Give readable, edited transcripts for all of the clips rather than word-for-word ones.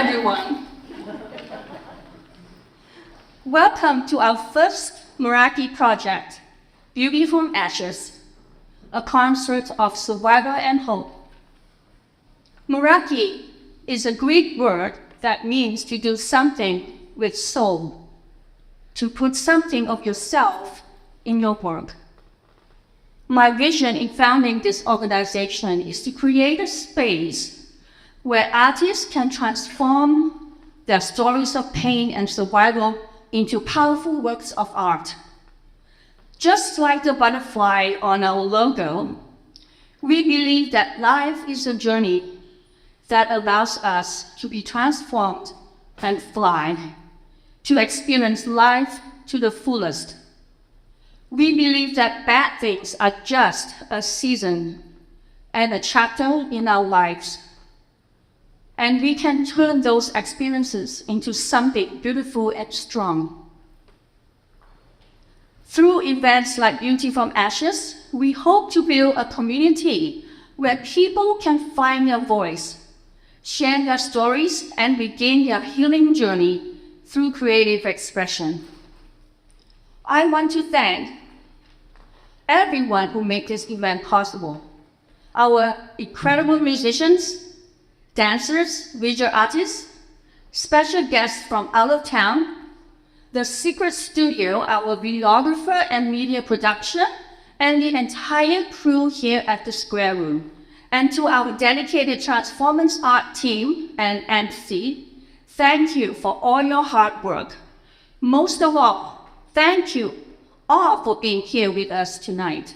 everyone. Welcome to our first Meraki project, Beauty from Ashes, a concert of survival and hope. Meraki is a Greek word that means to do something with soul, to put something of yourself in your work. My vision in founding this organization is to create a space where artists can transform their stories of pain and survival into powerful works of art. Just like the butterfly on our logo, we believe that life is a journey that allows us to be transformed and fly, to experience life to the fullest. We believe that bad things are just a season and a chapter in our lives, and we can turn those experiences into something beautiful and strong. Through events like Beauty from Ashes, we hope to build a community where people can find their voice, share their stories, and begin their healing journey through creative expression. I want to thank everyone who made this event possible. Our incredible musicians, dancers, visual artists, special guests from out of town, the Secret Studio, our videographer and media production, and the entire crew here at the Square Room. And to our dedicated Transformance Art team and MC, thank you for all your hard work. Most of all, thank you all for being here with us tonight.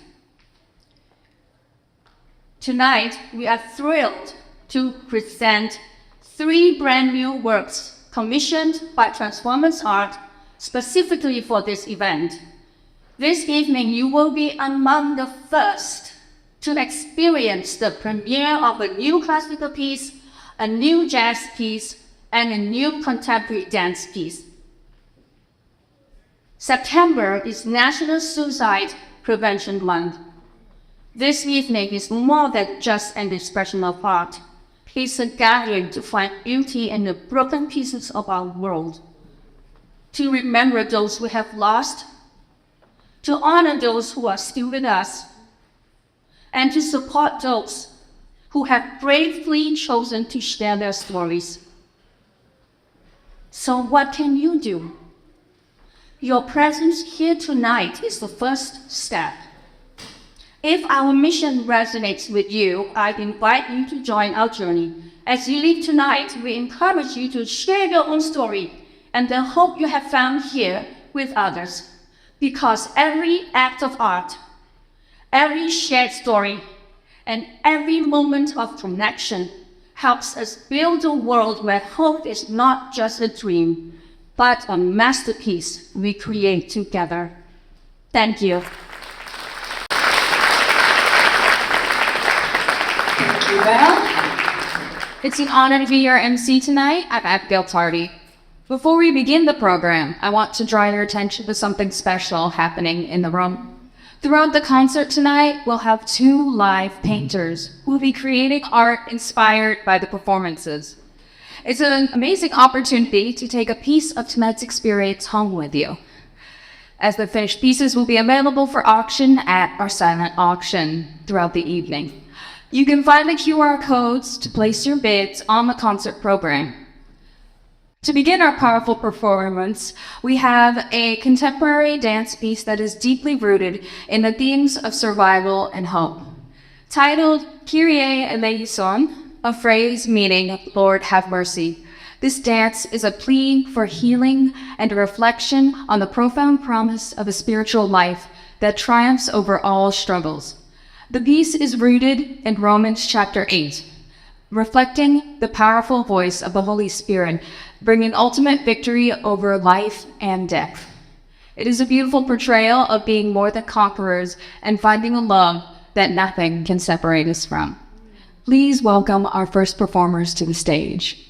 Tonight, we are thrilled to present 3 brand new works commissioned by Transformance Art specifically for this event. This evening, you will be among the first to experience the premiere of a new classical piece, a new jazz piece, and a new contemporary dance piece. September is National Suicide Prevention Month. This evening is more than just an expression of art. It's a gathering to find beauty in the broken pieces of our world, to remember those we have lost, to honor those who are still with us, and to support those who have bravely chosen to share their stories. So what can you do? Your presence here tonight is the first step. If our mission resonates with you, I invite you to join our journey. As you leave tonight, we encourage you to share your own story and the hope you have found here with others. Because every act of art, every shared story, and every moment of connection helps us build a world where hope is not just a dream, but a masterpiece we create together. Thank you. Well, it's an honor to be your MC tonight at Abigail Tardy. Before we begin the program, I want to draw your attention to something special happening in the room. Throughout the concert tonight, we'll have 2 live painters who will be creating art inspired by the performances. It's an amazing opportunity to take a piece of tonight's experience home with you, as the finished pieces will be available for auction at our silent auction throughout the evening. You can find the QR codes to place your bids on the concert program. To begin our powerful performance, we have a contemporary dance piece that is deeply rooted in the themes of survival and hope. Titled Kyrie, Eleison, a phrase meaning Lord have mercy. This dance is a plea for healing and a reflection on the profound promise of a spiritual life that triumphs over all struggles. The piece is rooted in Romans chapter 8, reflecting the powerful voice of the Holy Spirit, bringing ultimate victory over life and death. It is a beautiful portrayal of being more than conquerors and finding a love that nothing can separate us from. Please welcome our first performers to the stage.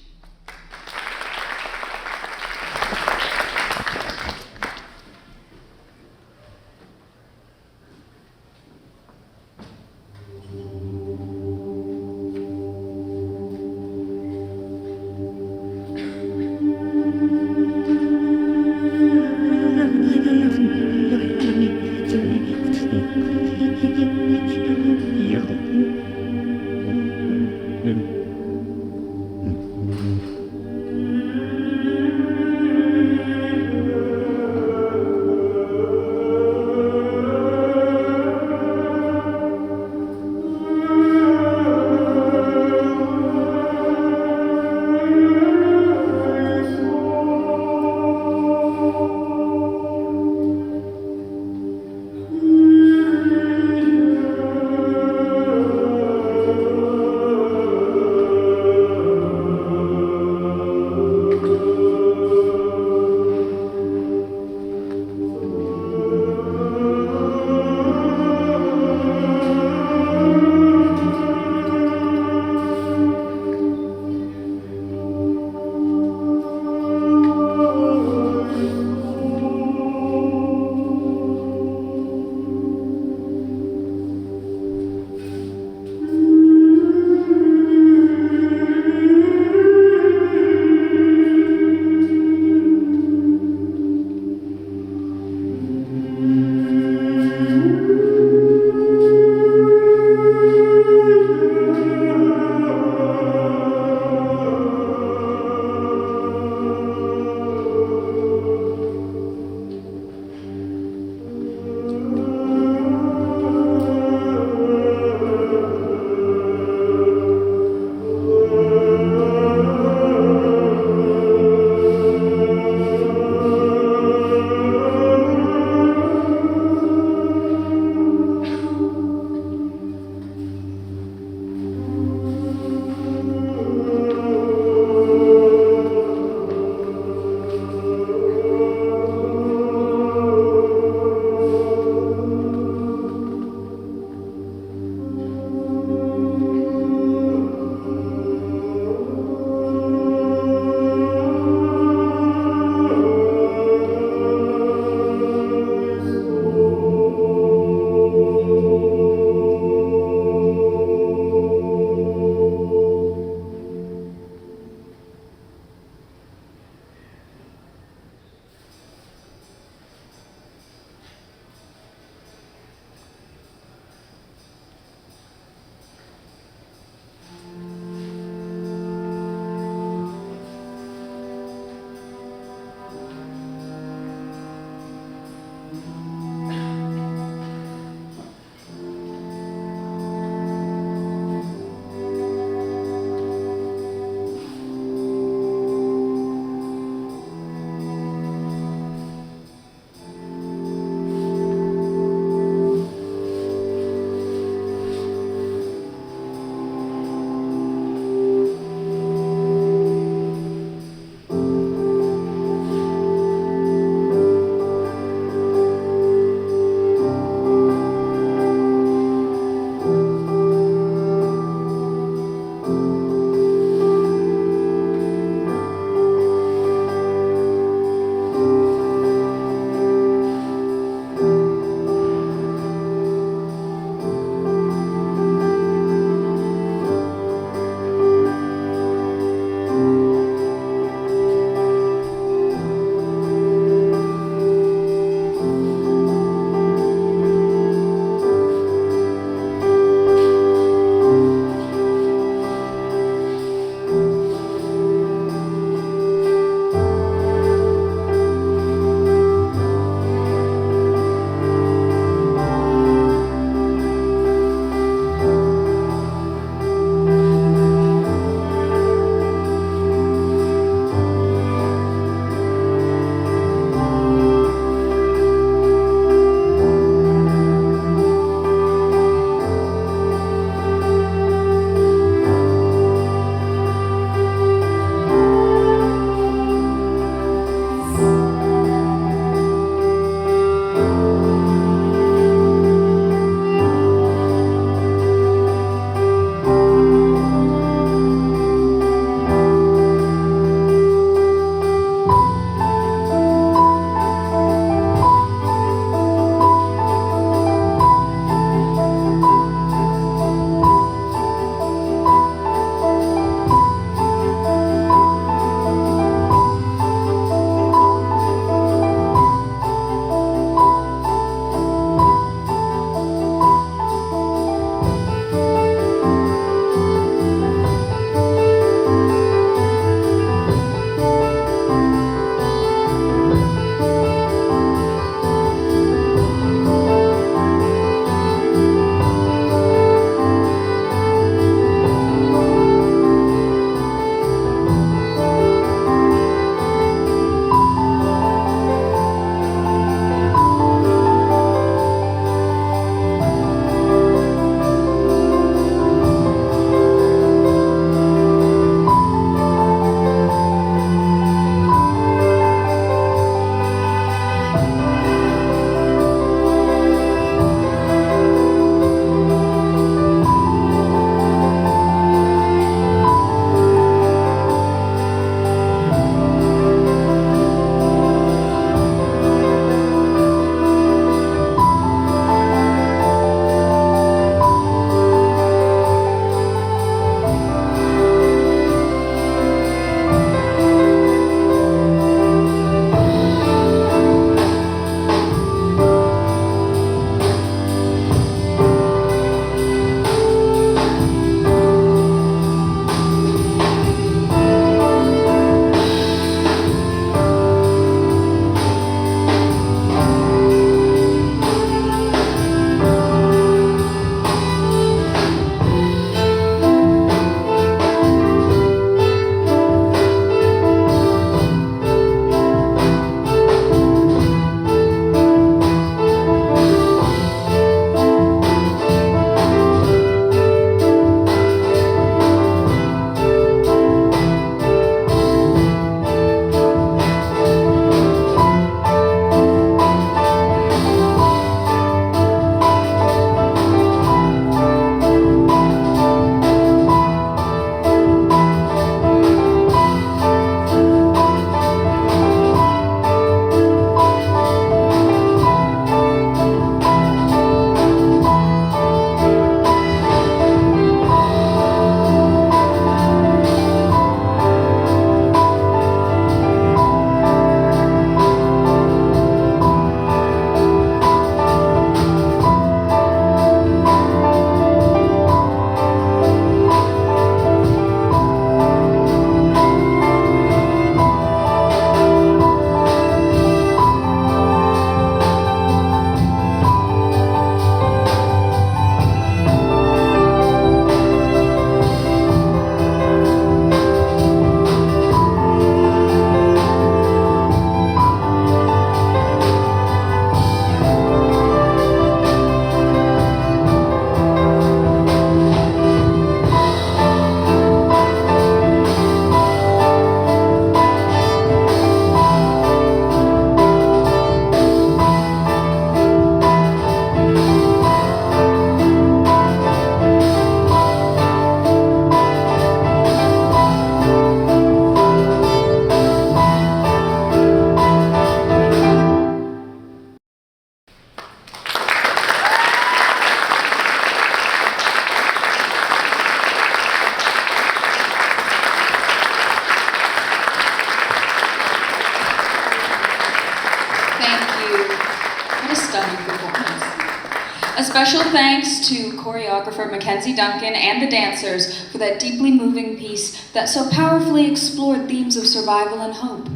A special thanks to choreographer Mackenzie Duncan and the dancers for that deeply moving piece that so powerfully explored themes of survival and hope.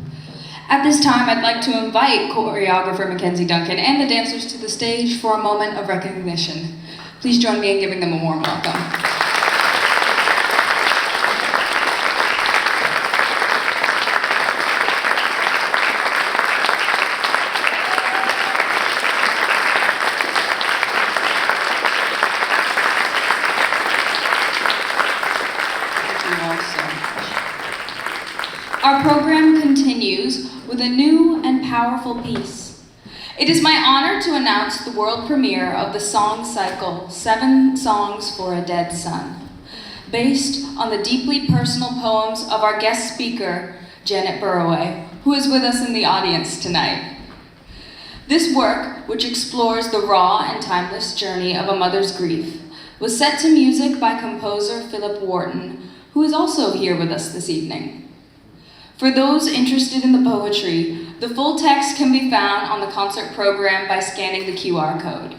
At this time, I'd like to invite choreographer Mackenzie Duncan and the dancers to the stage for a moment of recognition. Please join me in giving them a warm welcome. Our program continues with a new and powerful piece. It is my honor to announce the world premiere of the song cycle, 7 Songs for a Dead Son, based on the deeply personal poems of our guest speaker, Janet Burroway, who is with us in the audience tonight. This work, which explores the raw and timeless journey of a mother's grief, was set to music by composer Philip Wharton, who is also here with us this evening. For those interested in the poetry, the full text can be found on the concert program by scanning the QR code.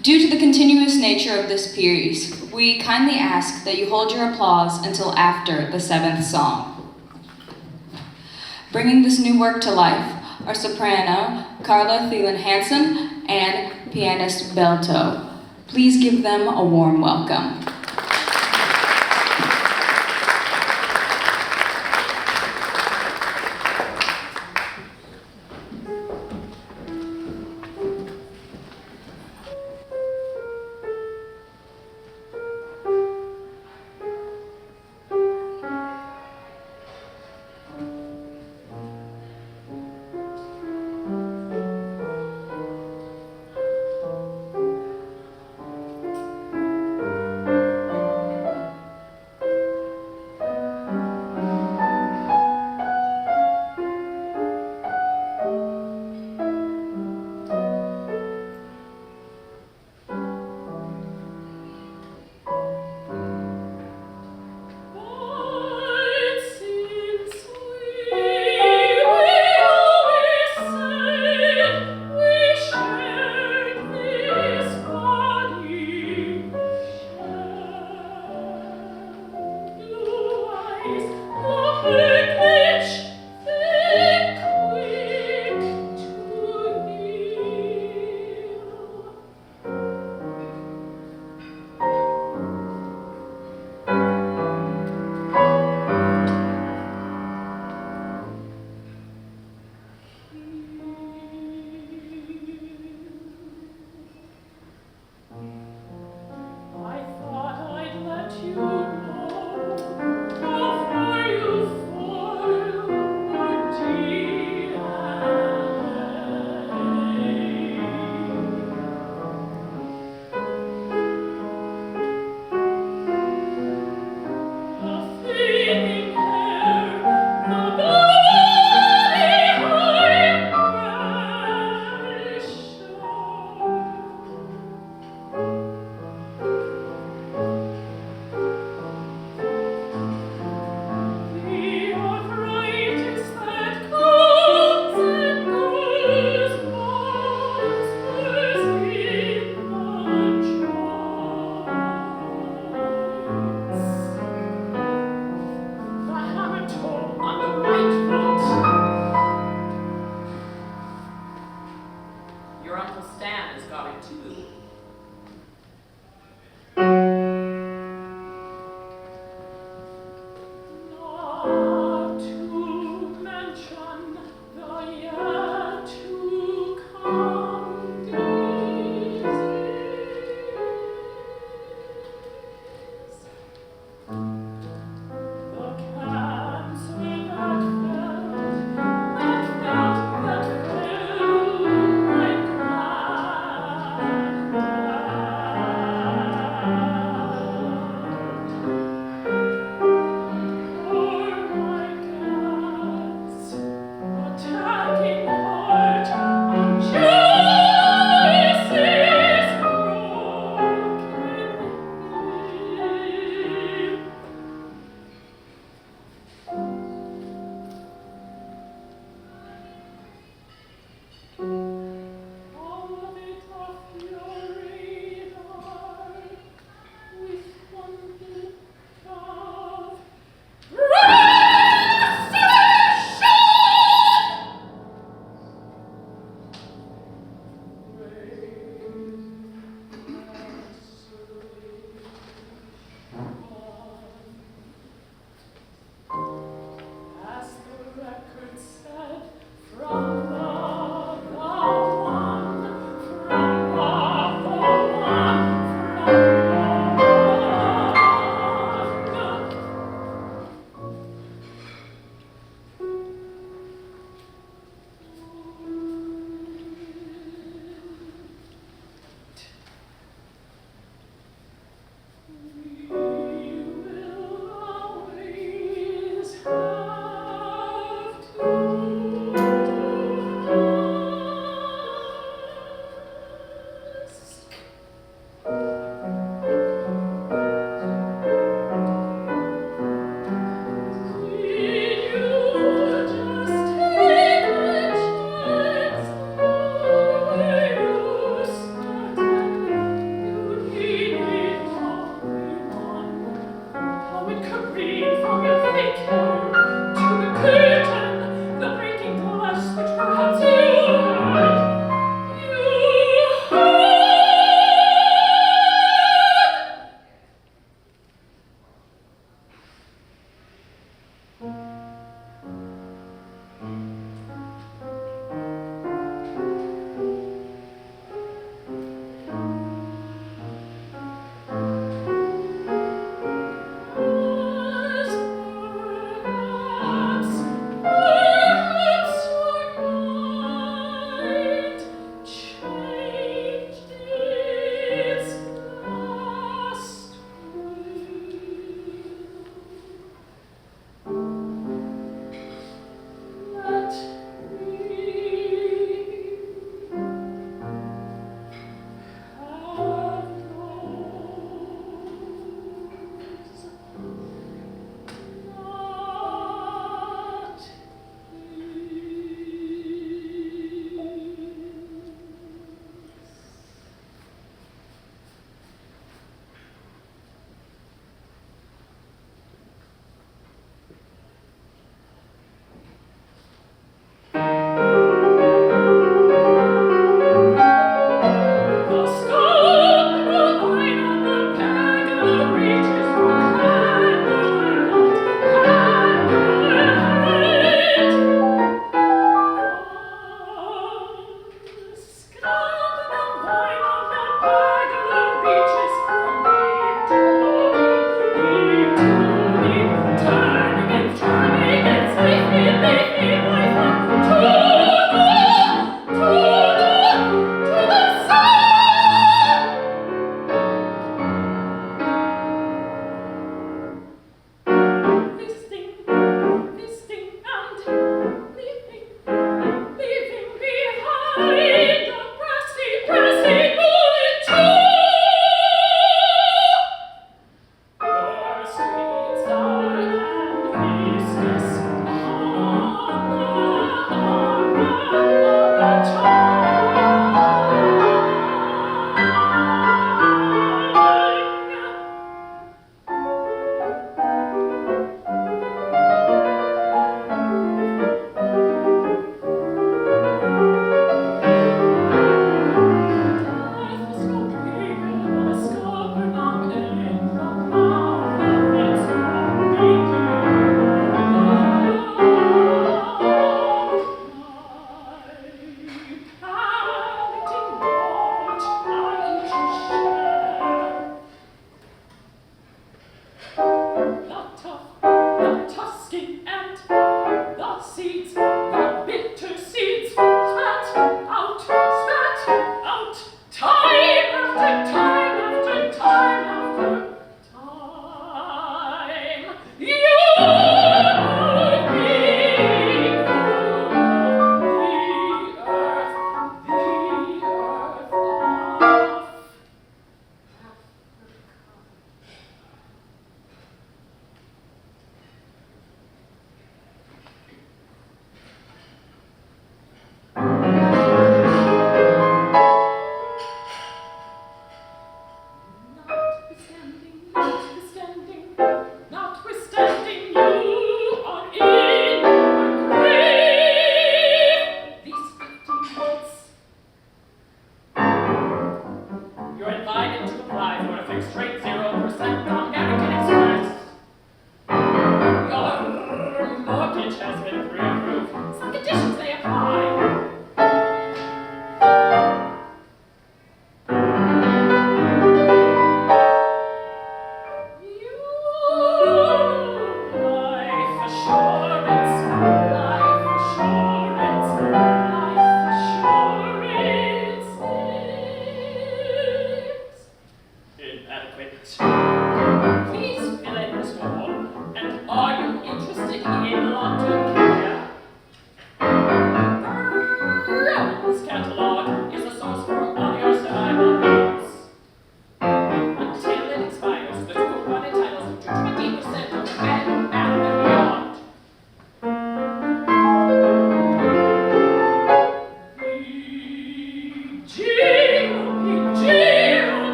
Due to the continuous nature of this piece, we kindly ask that you hold your applause until after the 7th song. Bringing this new work to life are soprano Carla Thielen-Hansen and pianist Belto. Please give them a warm welcome.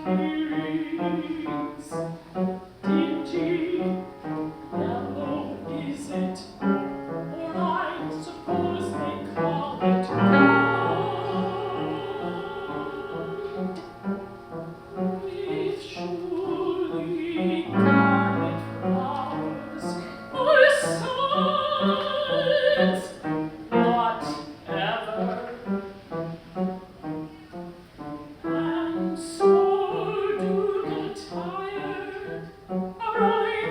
hearings. Dingy, yellow is it, or I suppose they call it gold. With surely garnet flowers or suns, whatever. And so do get tired, or I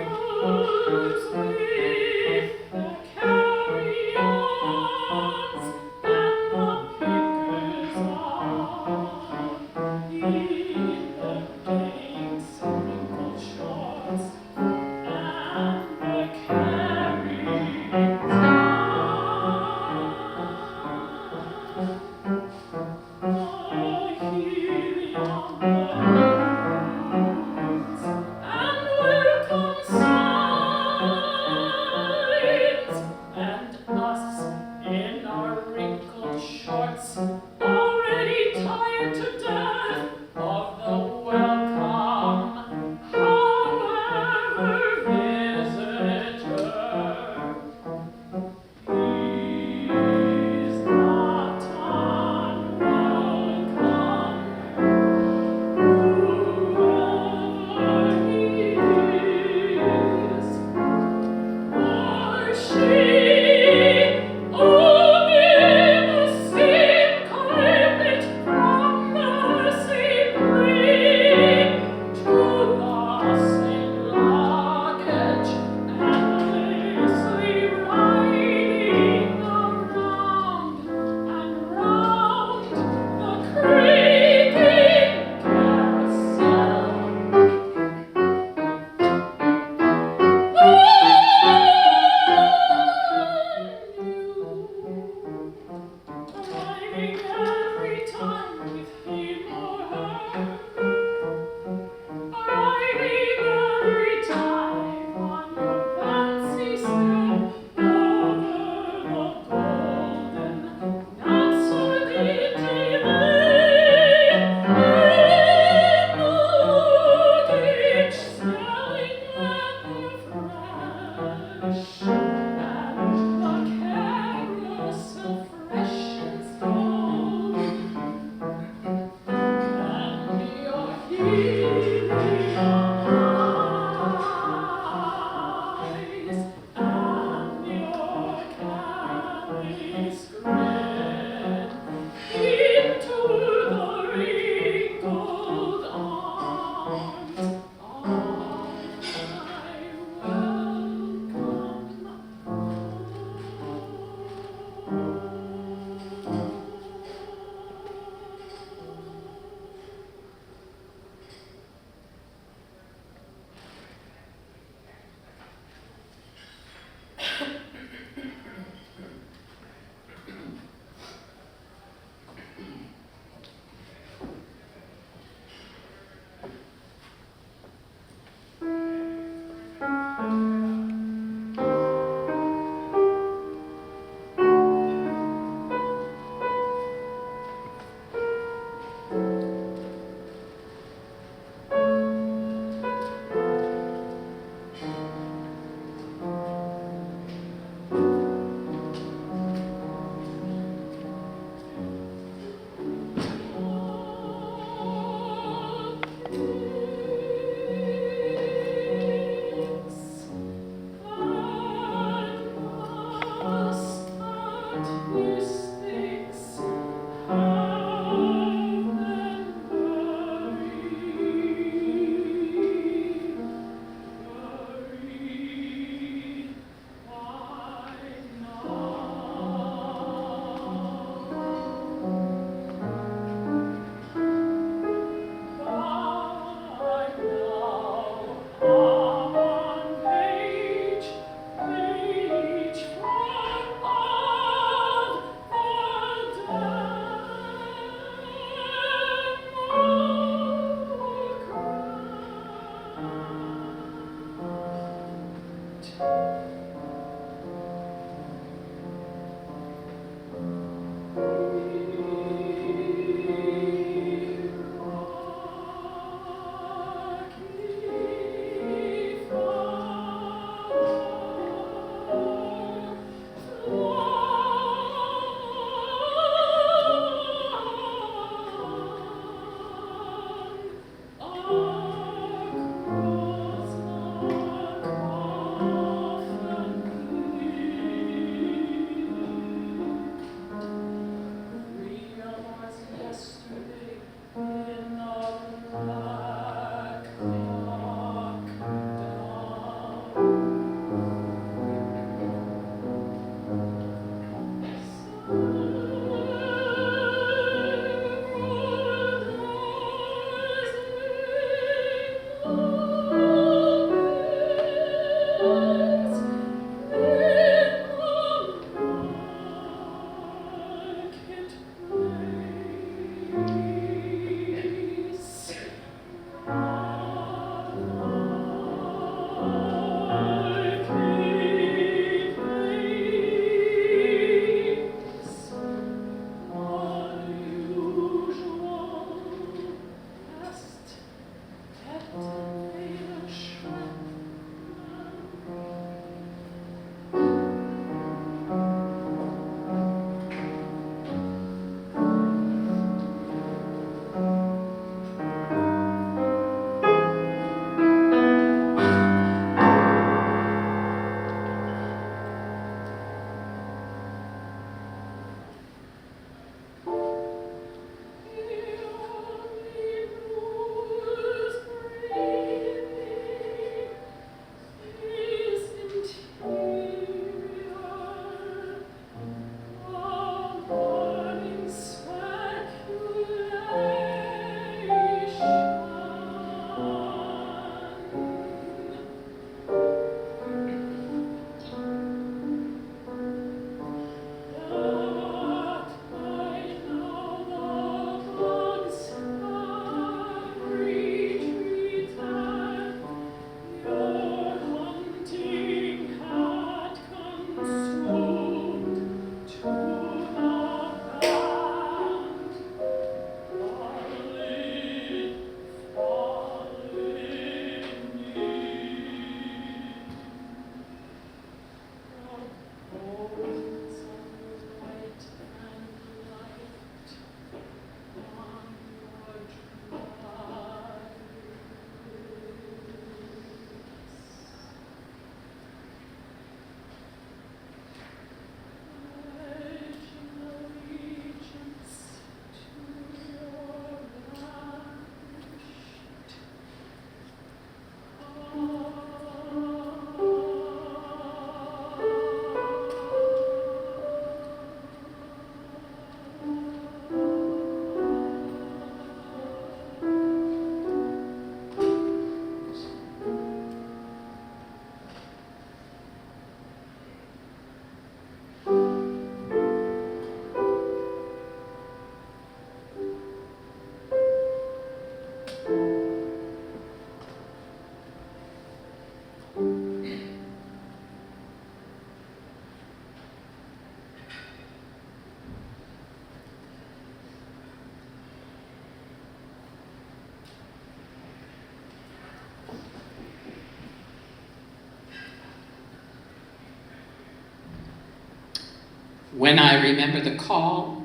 When I remember the call,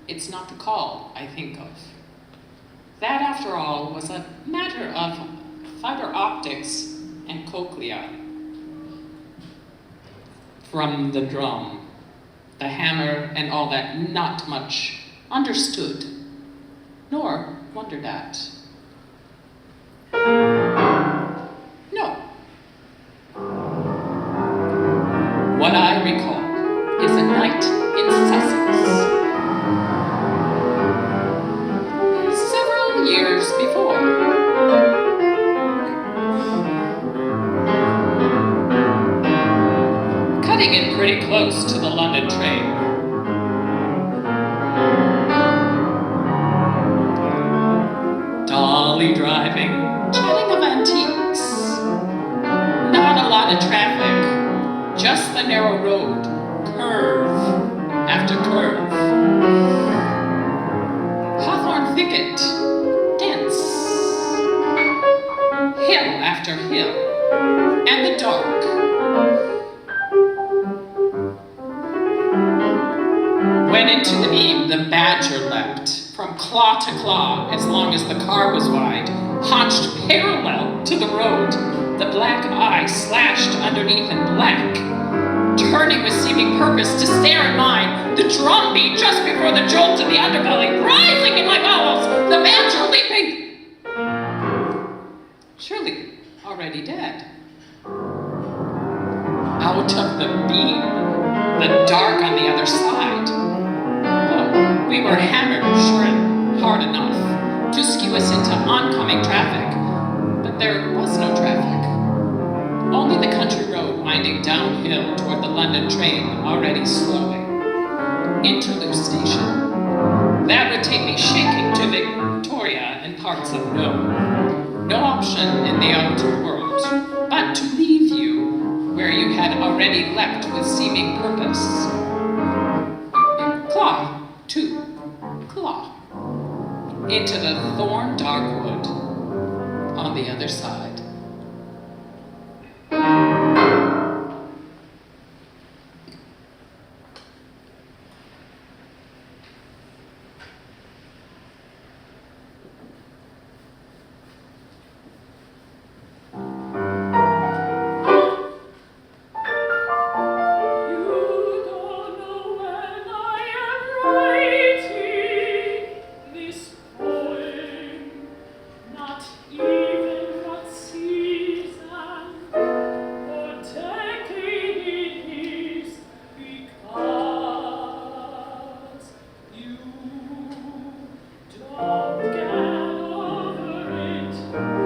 it's not the call I think of. That, after all, was a matter of fiber optics and cochlea. From the drum, the hammer, and all that, not much understood, nor wondered at. No. What I recall is a night in Sussex, several years before. Cutting in pretty close to the London train. Dolly driving, chatting of antiques. Not a lot of traffic, just the narrow road, curve after curve. Hawthorn thicket, dense. Hill after hill, and the dark. When into the beam, the badger leapt, from claw to claw, as long as the car was wide, haunched parallel to the road, the black eye slashed underneath in black, turning with seeming purpose to stare at mine, the drum beat just before the jolt in the underbelly, rising in my bowels, the badger leaping. Surely already dead. Out of the beam, the dark on the other side. Oh, we were hammered sure and hard enough to skew us into oncoming traffic, but there was no traffic. Only the country road winding downhill toward the London train already slowing. Interlude station. That would take me shaking to Victoria and parts of Nome. No option in the outer world but to leave you where you had already leapt with seeming purpose. Claw, to claw, into the thorn dark wood on the other side. You don't know when I am writing this poem, not even what season or decade it is, because you don't get over it.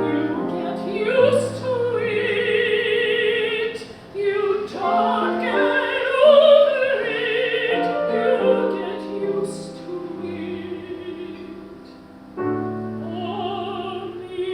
You get used to it. You don't get over it. You get used to it. Only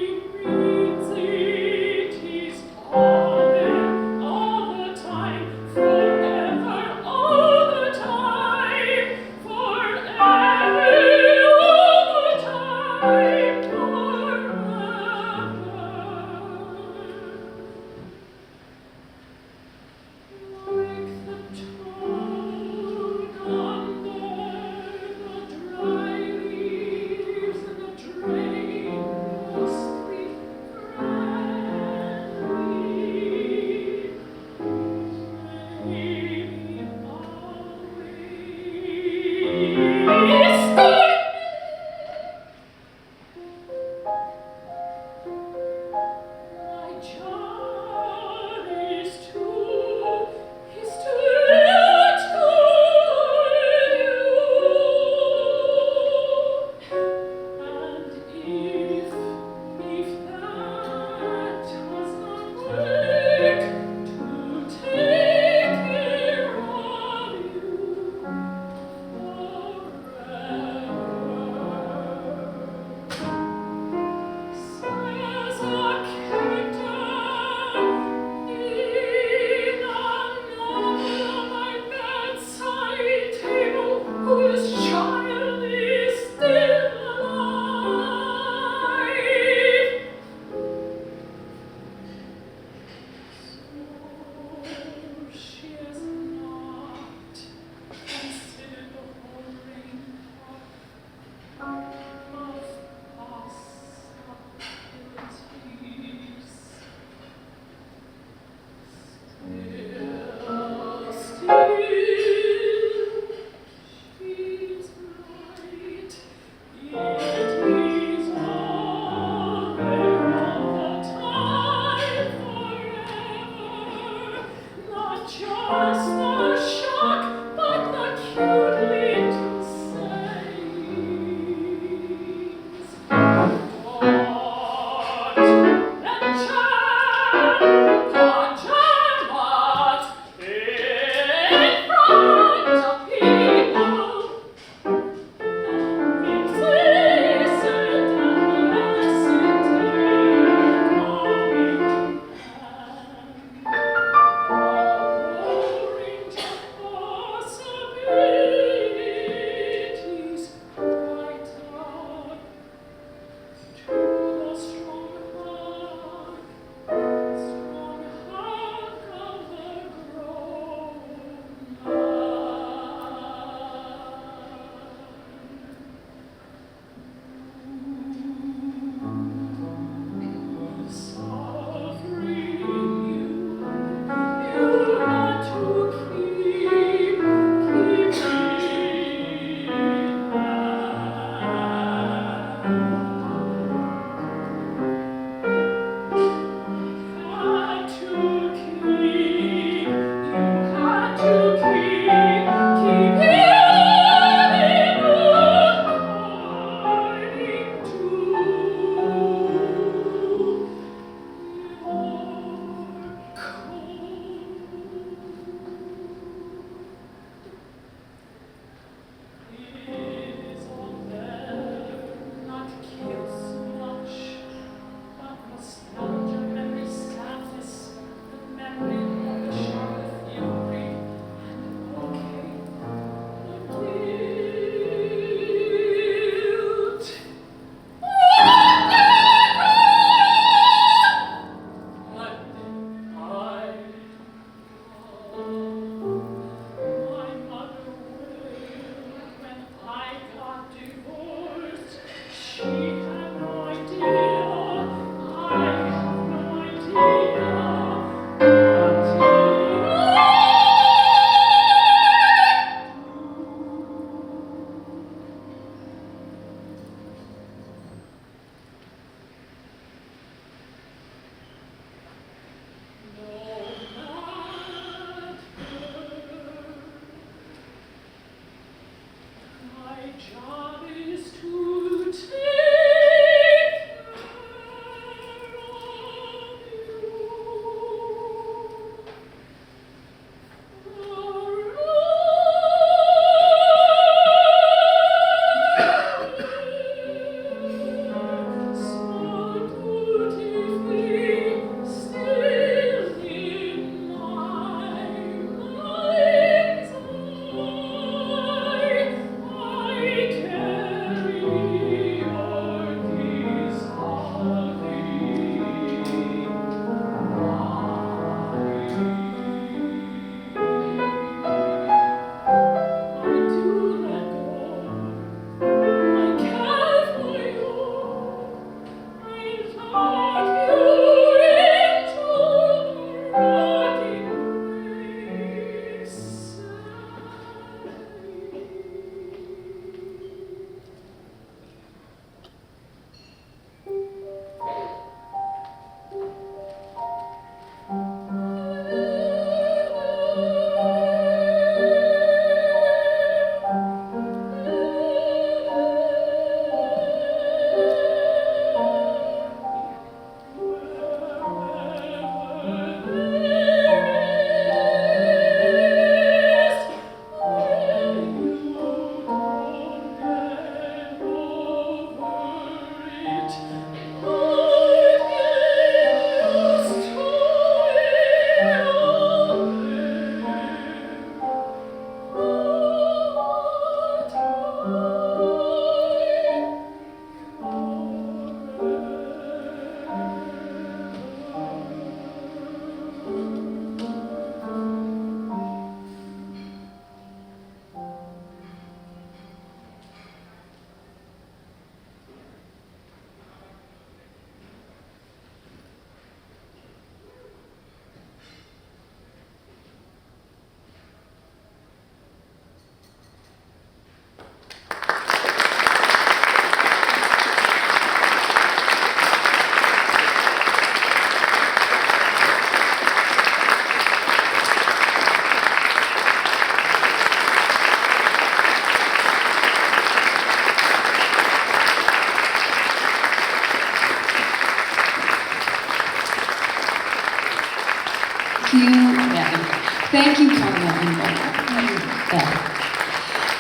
Thank you, Carla and Becca.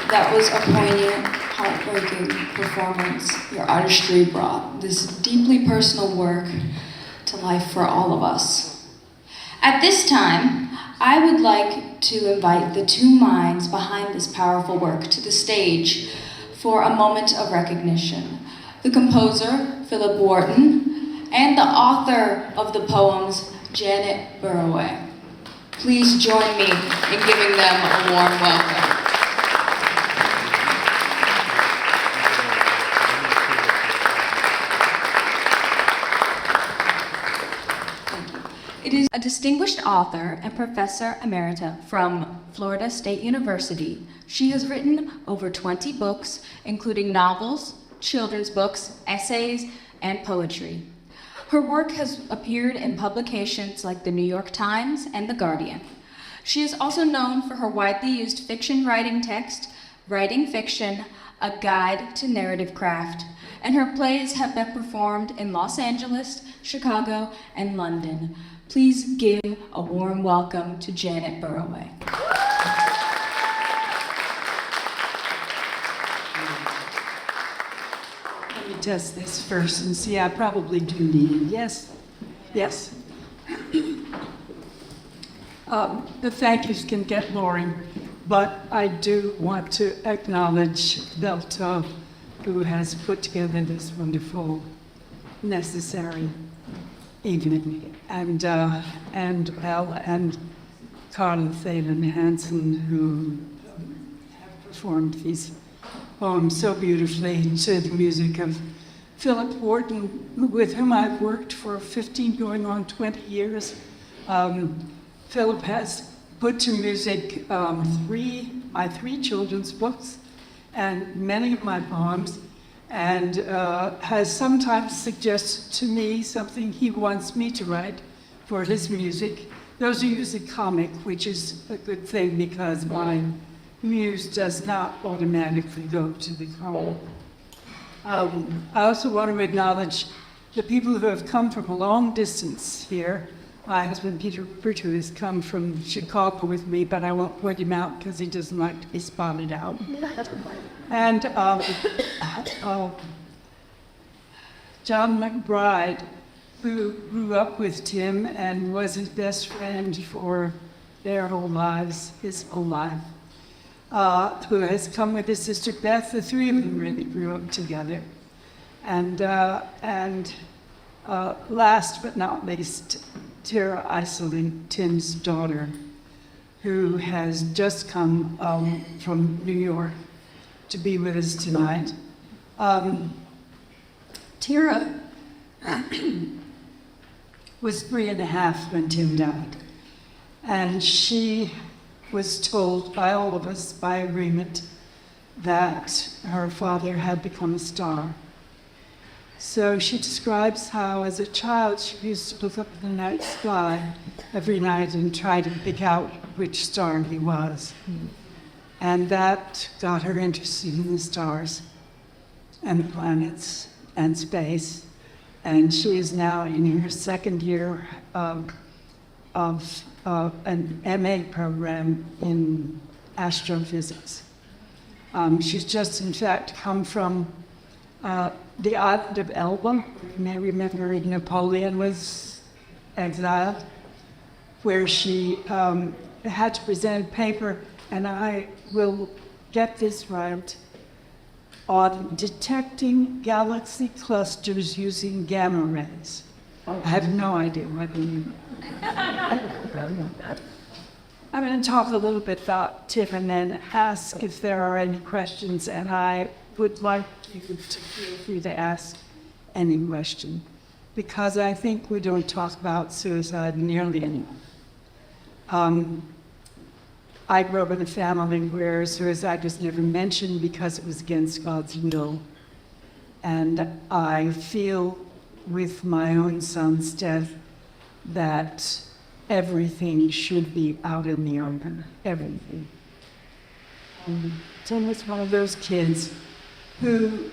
That was a poignant, heartbreaking performance. Your artistry brought this deeply personal work to life for all of us. At this time, I would like to invite the two minds behind this powerful work to the stage for a moment of recognition. The composer, Philip Wharton, and the author of the poems, Janet Burroway. Please join me in giving them a warm welcome. It is a distinguished author and professor emerita from Florida State University. She has written over 20 books, including novels, children's books, essays, and poetry. Her work has appeared in publications like the New York Times and The Guardian. She is also known for her widely used fiction writing text, Writing Fiction, A Guide to Narrative Craft, and her plays have been performed in Los Angeles, Chicago, and London. Please give a warm welcome to Janet Burroway. Let me test this first and see. I probably do need it. Yes? Yes. The thank yous can get boring, but I do want to acknowledge Delta, who has put together this wonderful, necessary evening, and Belle and Carla Thalen Hansen, who have performed these poems so beautifully to the music of Philip Wharton, with whom I've worked for 15 going on 20 years. Philip has put to music my three children's books and many of my poems, and has sometimes suggested to me something he wants me to write for his music. Those are usually comic, which is a good thing because my muse does not automatically go to the comic. I also want to acknowledge the people who have come from a long distance here. My husband, Peter Rupert, who has come from Chicago with me, but I won't point him out because he doesn't like to be spotted out. And John McBride, who grew up with Tim and was his best friend for their whole lives, his whole life, who has come with his sister Beth. The three of them really grew up together. And last but not least, Tara Iselin, Tim's daughter, who has just come from New York to be with us tonight. Tara was 3.5 when Tim died, and she was told by all of us by agreement that her father had become a star. So she describes how, as a child, she used to look up at the night sky every night and try to pick out which star he was. And that got her interested in the stars and the planets and space. And she is now in her second year of an MA program in astrophysics. She's just, in fact, come from the island of Elba. You may remember Napoleon was exiled, where she had to present a paper, and I will get this right, on detecting galaxy clusters using gamma rays. I have no idea what they mean. I'm going to talk a little bit about Tim and then ask if there are any questions, and I would like you to feel free to ask any question, because I think we don't talk about suicide nearly enough. I grew up in a family where suicide was never mentioned because it was against God's will. And I feel with my own son's death that everything should be out in the open, everything. Tim was one of those kids who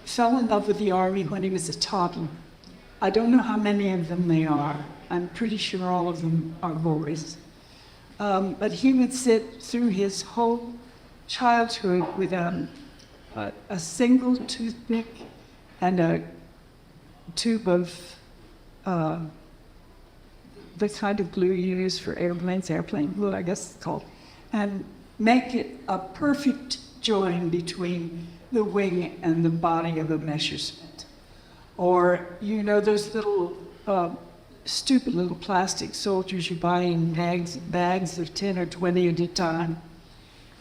fell in love with the Army when he was a toddler I don't know how many of them they are. I'm pretty sure all of them are boys. But he would sit through his whole childhood with a single toothpick and a tube of the kind of glue you use for airplanes, airplane glue, I guess it's called, and make it a perfect join between the wing and the body of a Messerschmitt. Or, you know, those little stupid little plastic soldiers you buy in bags of 10 or 20 at a time.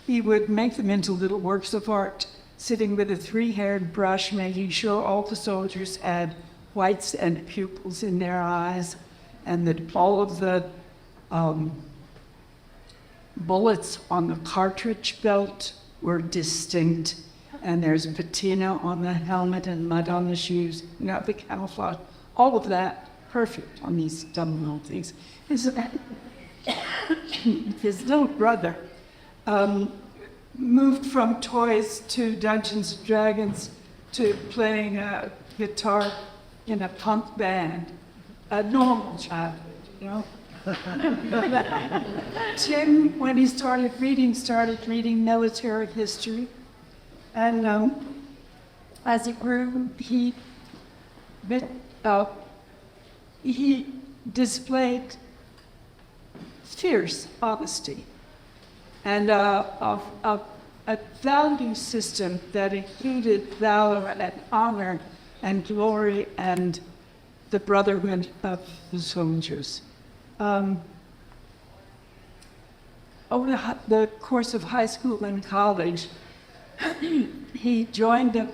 He would make them into little works of art, sitting with a 3-haired brush, making sure all the soldiers had whites and pupils in their eyes, and that all of the bullets on the cartridge belt were distinct, and there's patina on the helmet and mud on the shoes, you know, the camouflage, all of that perfect on these dumb little things. His little brother moved from toys to Dungeons and Dragons to playing guitar in a punk band, a normal childhood, you know. Tim, when he started reading military history, and as he grew, he displayed fierce honesty and a value system that included valor and honor and glory and the brotherhood of the soldiers. Over the course of high school and college, he joined the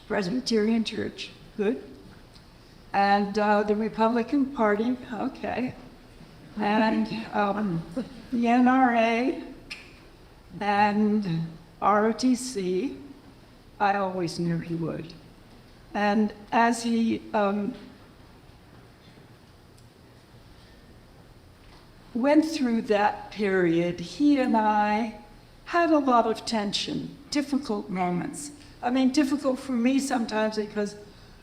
Presbyterian Church, good, and the Republican Party, okay, and the NRA and ROTC. I always knew he would. And as he went through that period, he and I had a lot of tension, difficult moments. I mean, difficult for me sometimes because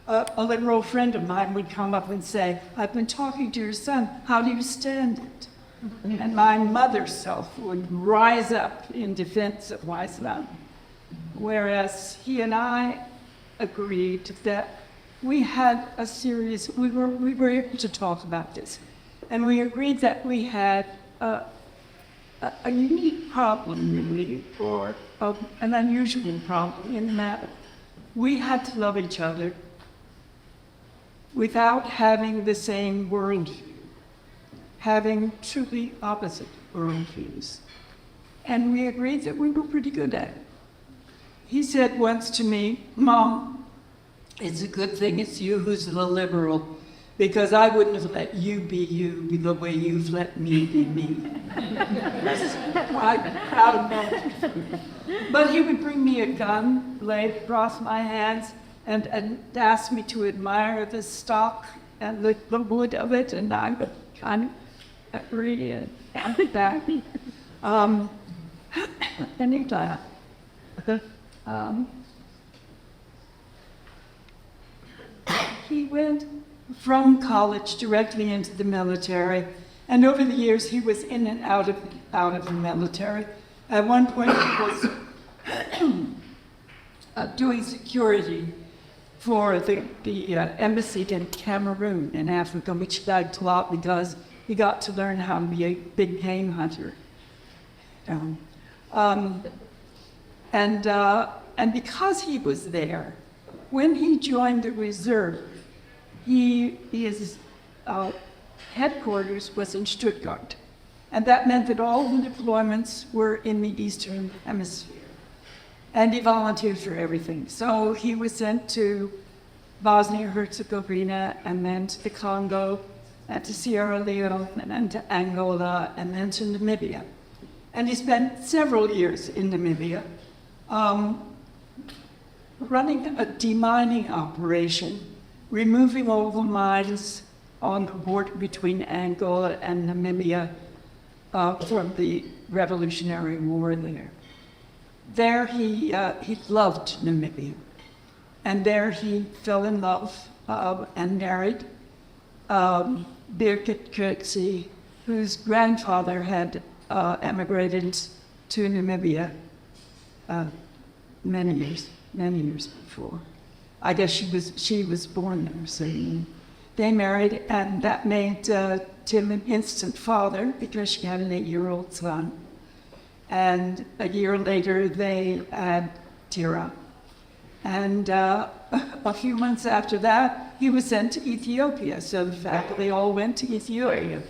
a liberal friend of mine would come up and say, "I've been talking to your son, how do you stand it?" And my mother self would rise up in defense of my son. Whereas he and I agreed that we had a serious, we were able to talk about this. And we agreed that we had a unique problem, really, or an unusual problem, in that we had to love each other without having the same worldview, having truly opposite worldviews. And we agreed that we were pretty good at it. He said once to me, "Mom, it's a good thing it's you who's the liberal, because I wouldn't have let you be the way you've let me be me." I'm proud of that. But he would bring me a gun, lay it across my hands, and ask me to admire the stock and the wood of it, and I would kind of agree and back. Anytime. He went from college directly into the military, and over the years he was in and out of the military. At one point he was doing security for the embassy in Cameroon in Africa, which he liked a lot because he got to learn how to be a big game hunter. And because he was there, when he joined the reserve, his headquarters was in Stuttgart. And that meant that all the deployments were in the Eastern Hemisphere. And he volunteered for everything. So he was sent to Bosnia-Herzegovina, and then to the Congo, and to Sierra Leone, and then to Angola, and then to Namibia. And he spent several years in Namibia, running a demining operation, removing all the mines on the border between Angola and Namibia from the Revolutionary War there. There he loved Namibia, and there he fell in love and married Birgit Kirksey, whose grandfather had emigrated to Namibia many years before. I guess she was born there, so they married, and that made Tim an instant father because she had an 8-year-old son. And a year later, they had Tira. And a few months after that, he was sent to Ethiopia. So the family all went to Ethiopia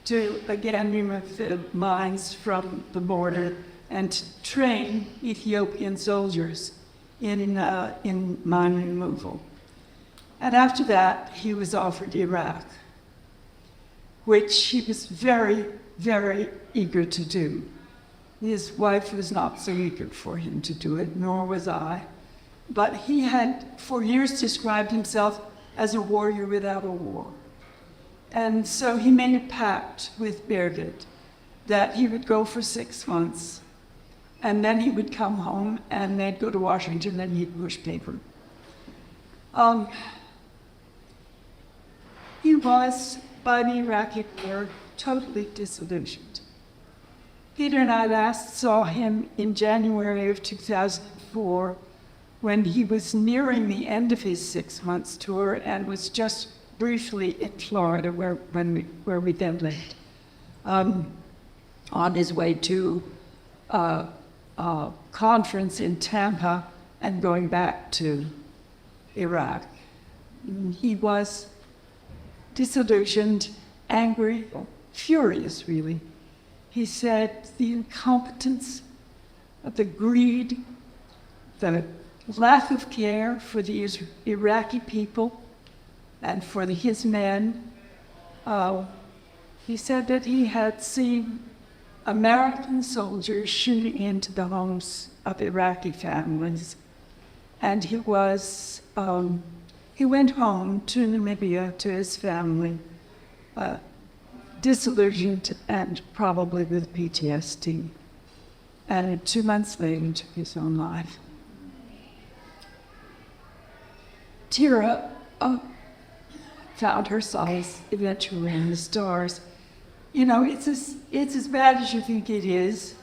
to, again, remove the mines from the border and to train Ethiopian soldiers in mine removal. And after that, he was offered Iraq, which he was very, very eager to do. His wife was not so eager for him to do it, nor was I. But he had, for years, described himself as a warrior without a war. And so he made a pact with Birgit that he would go for 6 months, and then he would come home, and they'd go to Washington, and he'd push paper. He was, by the Iraqi war, totally disillusioned. Peter and I last saw him in January of 2004, when he was nearing the end of his 6 months tour and was just briefly in Florida, where we then lived, on his way to a conference in Tampa and going back to Iraq. He was disillusioned, angry, furious, really. He said the incompetence, the greed, the lack of care for the Iraqi people and for his men. He said that he had seen American soldiers shooting into the homes of Iraqi families, and he went home to Namibia to his family, disillusioned and probably with PTSD. And 2 months later, took his own life. Tira found her solace eventually in the stars. You know, it's as bad as you think it is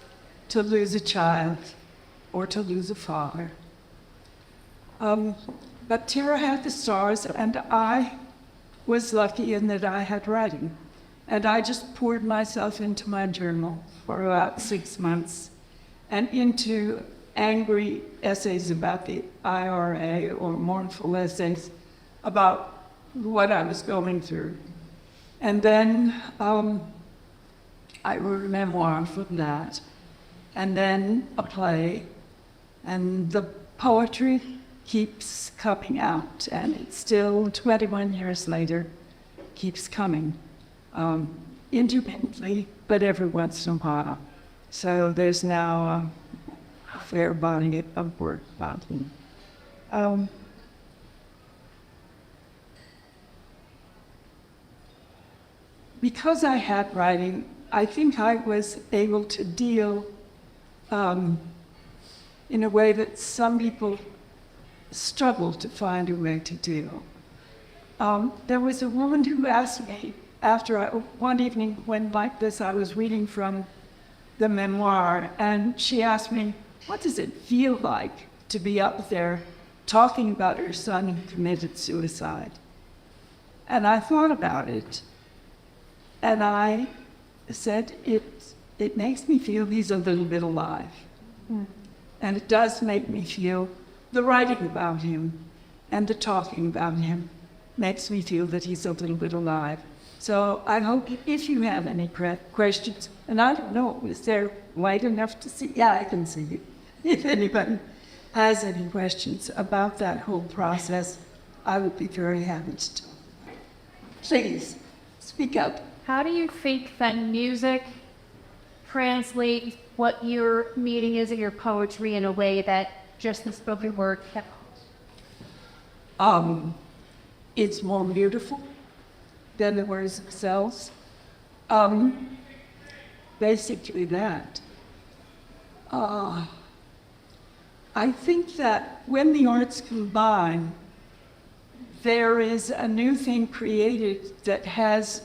to lose a child or to lose a father. But Tira had the stars, and I was lucky in that I had writing. And I just poured myself into my journal for about 6 months and into angry essays about the IRA or mournful essays about what I was going through. And then I wrote a memoir from that, and then a play, and the poetry keeps coming out, and it still, 21 years later, keeps coming. Intermittently, but every once in a while. So there's now a fair body of work about him. Because I had writing, I think I was able to deal in a way that some people struggle to find a way to deal. There was a woman who asked me, one evening when like this, I was reading from the memoir, and she asked me, what does it feel like to be up there talking about her son who committed suicide? And I thought about it, and I said, it makes me feel he's a little bit alive. And it does make me feel the writing about him and the talking about him makes me feel that he's a little bit alive. So I hope if you have any questions, and I don't know, is there light enough to see? Yeah, I can see you. If anybody has any questions about that whole process, I would be very happy to talk. Please, speak up. How do you think that music translates what your meaning is in your poetry in a way that just the spoken word can't? It's more beautiful than the words themselves. Basically that. I think that when the arts combine, there is a new thing created that has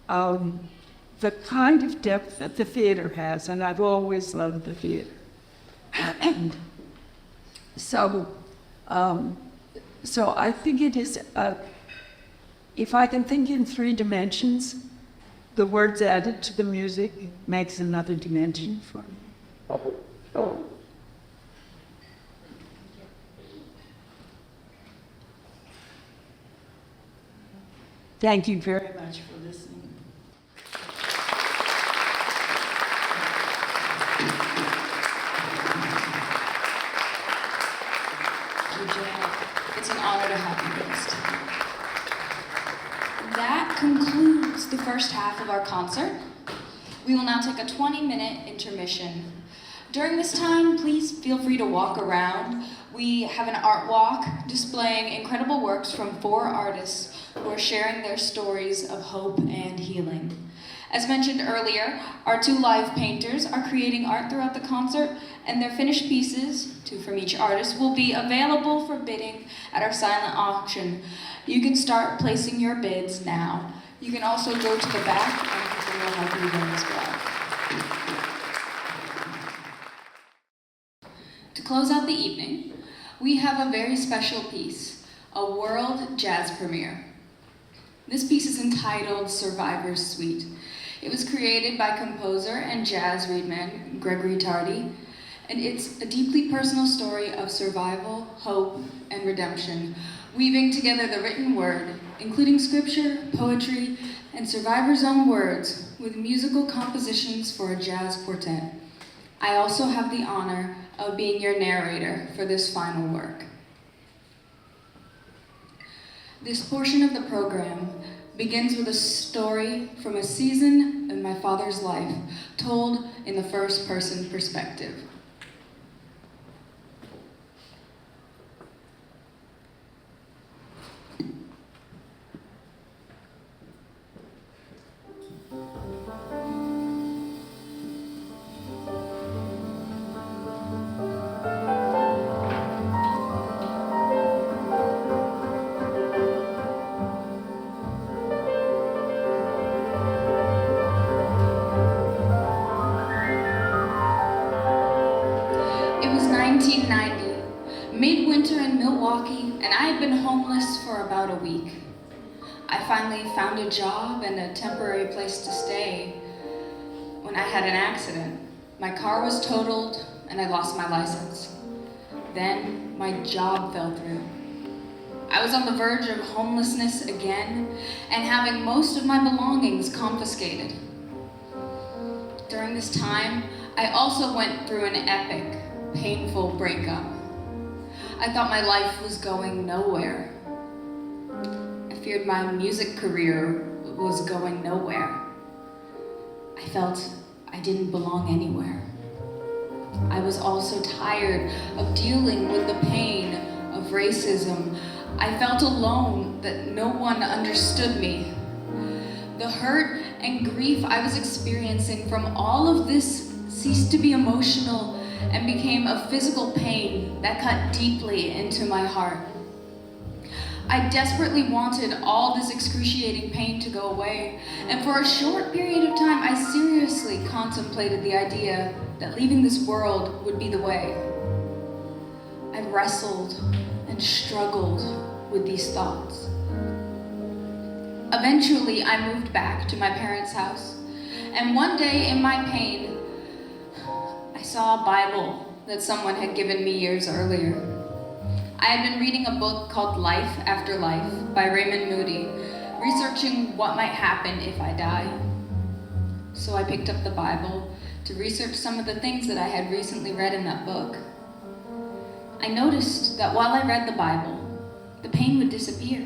the kind of depth that the theater has, and I've always loved the theater. And so I think it is, if I can think in 3 dimensions, the words added to the music makes another dimension for me. Thank you very much for listening. It's an honor to have you with us tonight. That concludes the first half of our concert. We will now take a 20-minute intermission. During this time, please feel free to walk around. We have an art walk displaying incredible works from 4 artists who are sharing their stories of hope and healing. As mentioned earlier, our 2 live painters are creating art throughout the concert, and their finished pieces, 2 from each artist, will be available for bidding at our silent auction. You can start placing your bids now. You can also go to the back and people will help you then as well. To close out the evening, we have a very special piece, a world jazz premiere. This piece is entitled Survivor's Suite. It was created by composer and jazz reedman Gregory Tardy, and it's a deeply personal story of survival, hope, and redemption, weaving together the written word, including scripture, poetry, and survivors' own words, with musical compositions for a jazz quartet. I also have the honor of being your narrator for this final work. This portion of the program begins with a story from a season in my father's life, told in the first-person perspective. It was 1990, midwinter in Milwaukee, and I had been homeless for about a week. I finally found a job and a temporary place to stay when I had an accident. My car was totaled and I lost my license. Then my job fell through. I was on the verge of homelessness again and having most of my belongings confiscated. During this time, I also went through an epic, painful breakup. I thought my life was going nowhere. I feared my music career was going nowhere. I felt I didn't belong anywhere. I was also tired of dealing with the pain of racism. I felt alone, that no one understood me. The hurt and grief I was experiencing from all of this ceased to be emotional and became a physical pain that cut deeply into my heart. I desperately wanted all this excruciating pain to go away, and for a short period of time, I seriously contemplated the idea that leaving this world would be the way. I wrestled and struggled with these thoughts. Eventually, I moved back to my parents' house, and one day in my pain, I saw a Bible that someone had given me years earlier. I had been reading a book called Life After Life by Raymond Moody, researching what might happen if I die. So I picked up the Bible to research some of the things that I had recently read in that book. I noticed that while I read the Bible, the pain would disappear,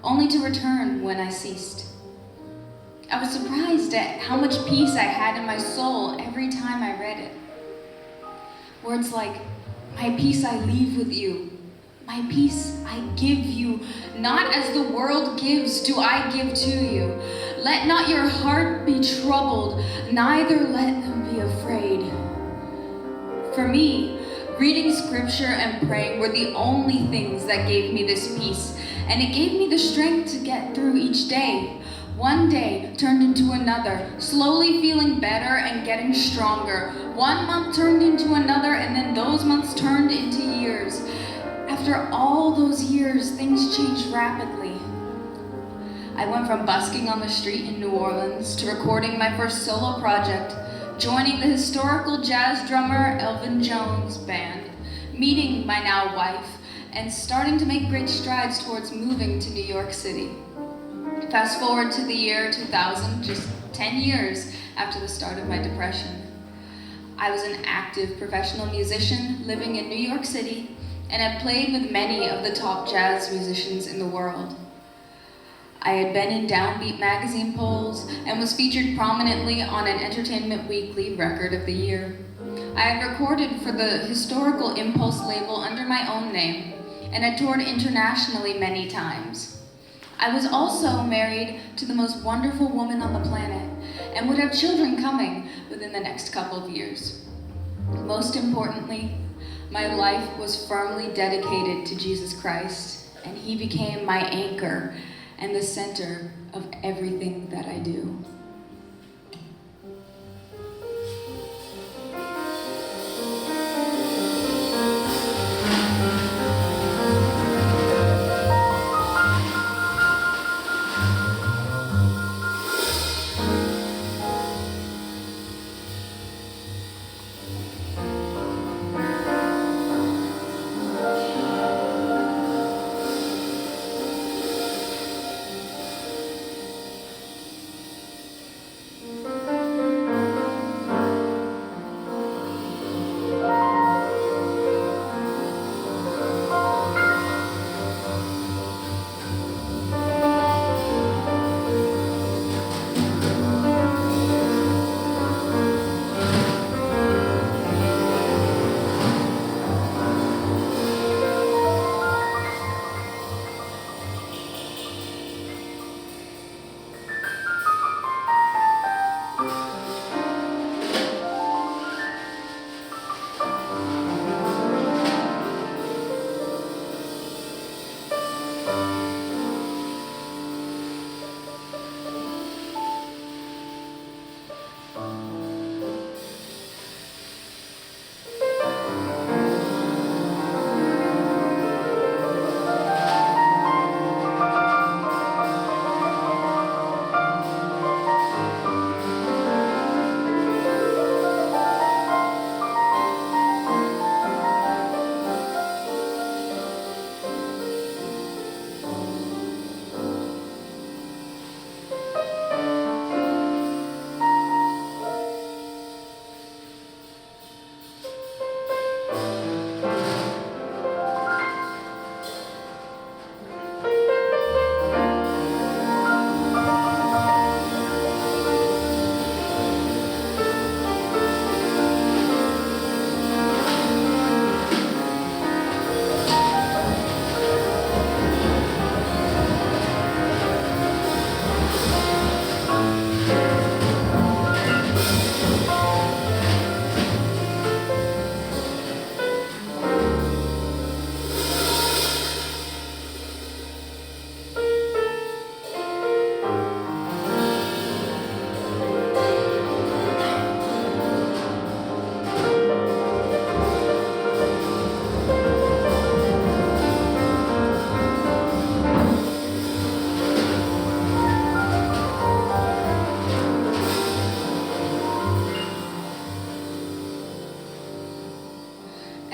only to return when I ceased. I was surprised at how much peace I had in my soul every time I read it. Words like, "My peace I leave with you. My peace I give you. Not as the world gives do I give to you. Let not your heart be troubled, neither let them be afraid." For me, reading scripture and praying were the only things that gave me this peace, and it gave me the strength to get through each day. One day turned into another, slowly feeling better and getting stronger. 1 month turned into another, and then those months turned into years. After all those years, things changed rapidly. I went from busking on the street in New Orleans to recording my first solo project, joining the historical jazz drummer Elvin Jones' band, meeting my now wife, and starting to make great strides towards moving to New York City. Fast forward to the year 2000, just 10 years after the start of my depression. I was an active professional musician living in New York City, and had played with many of the top jazz musicians in the world. I had been in Downbeat magazine polls and was featured prominently on an Entertainment Weekly Record of the Year. I had recorded for the historical Impulse label under my own name and had toured internationally many times. I was also married to the most wonderful woman on the planet and would have children coming within the next couple of years. Most importantly, my life was firmly dedicated to Jesus Christ, and he became my anchor and the center of everything that I do.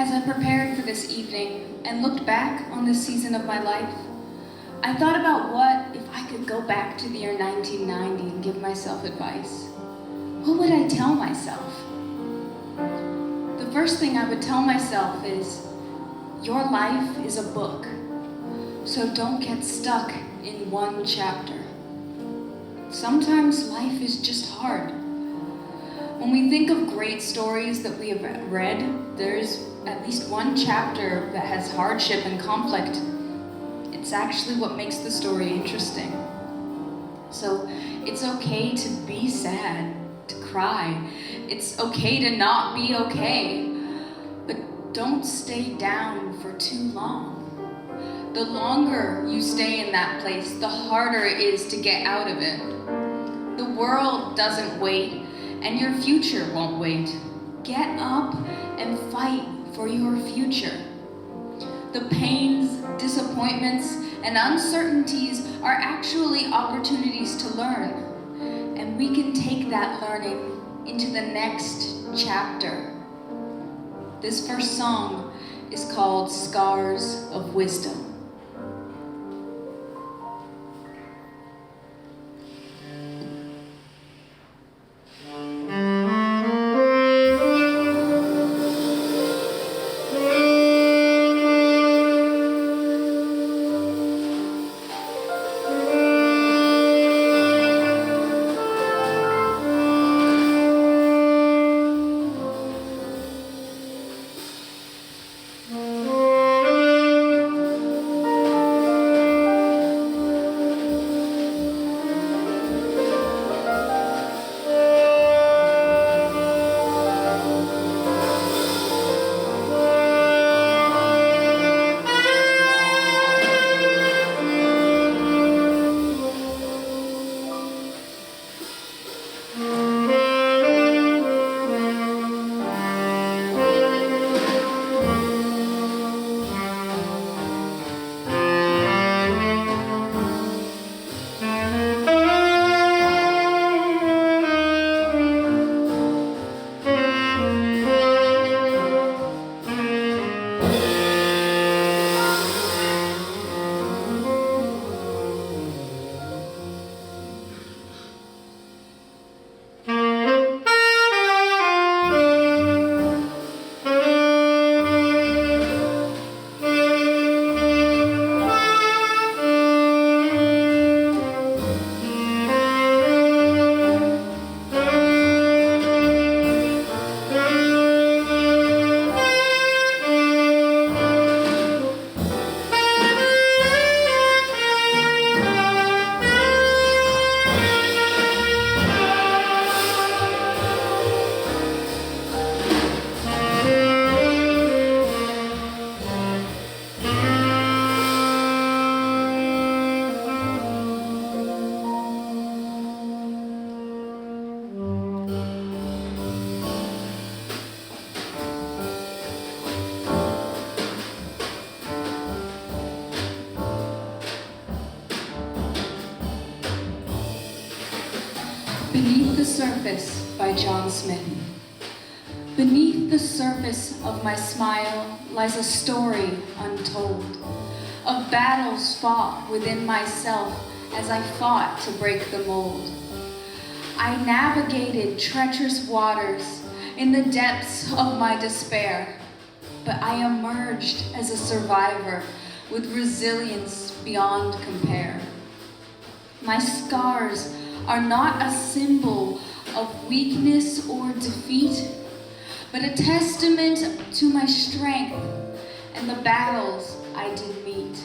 As I prepared for this evening and looked back on this season of my life, I thought about what if I could go back to the year 1990 and give myself advice. What would I tell myself? The first thing I would tell myself is, your life is a book, so don't get stuck in one chapter. Sometimes life is just hard. When we think of great stories that we have read, there's at least one chapter that has hardship and conflict. It's actually what makes the story interesting. So it's okay to be sad, to cry. It's okay to not be okay. But don't stay down for too long. The longer you stay in that place, the harder it is to get out of it. The world doesn't wait, and your future won't wait. Get up and fight for your future. The pains, disappointments, and uncertainties are actually opportunities to learn, and we can take that learning into the next chapter. This first song is called Scars of Wisdom. Beneath the Surface by John Smith. Beneath the surface of my smile lies a story untold of battles fought within myself as I fought to break the mold. I navigated treacherous waters in the depths of my despair, but I emerged as a survivor with resilience beyond compare. My scars are not a symbol of weakness or defeat, but a testament to my strength and the battles I did meet.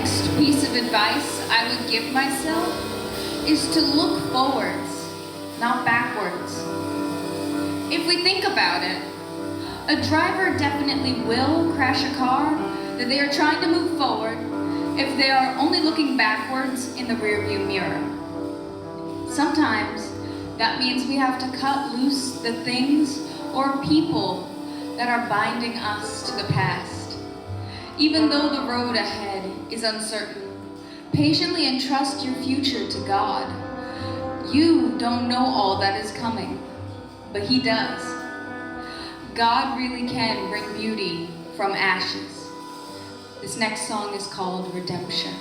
next piece of advice I would give myself is to look forwards, not backwards. If we think about it, a driver definitely will crash a car that they are trying to move forward if they are only looking backwards in the rearview mirror. Sometimes that means we have to cut loose the things or people that are binding us to the past. Even though the road ahead is uncertain, patiently entrust your future to God. You don't know all that is coming, but He does. God really can bring beauty from ashes. This next song is called Redemption.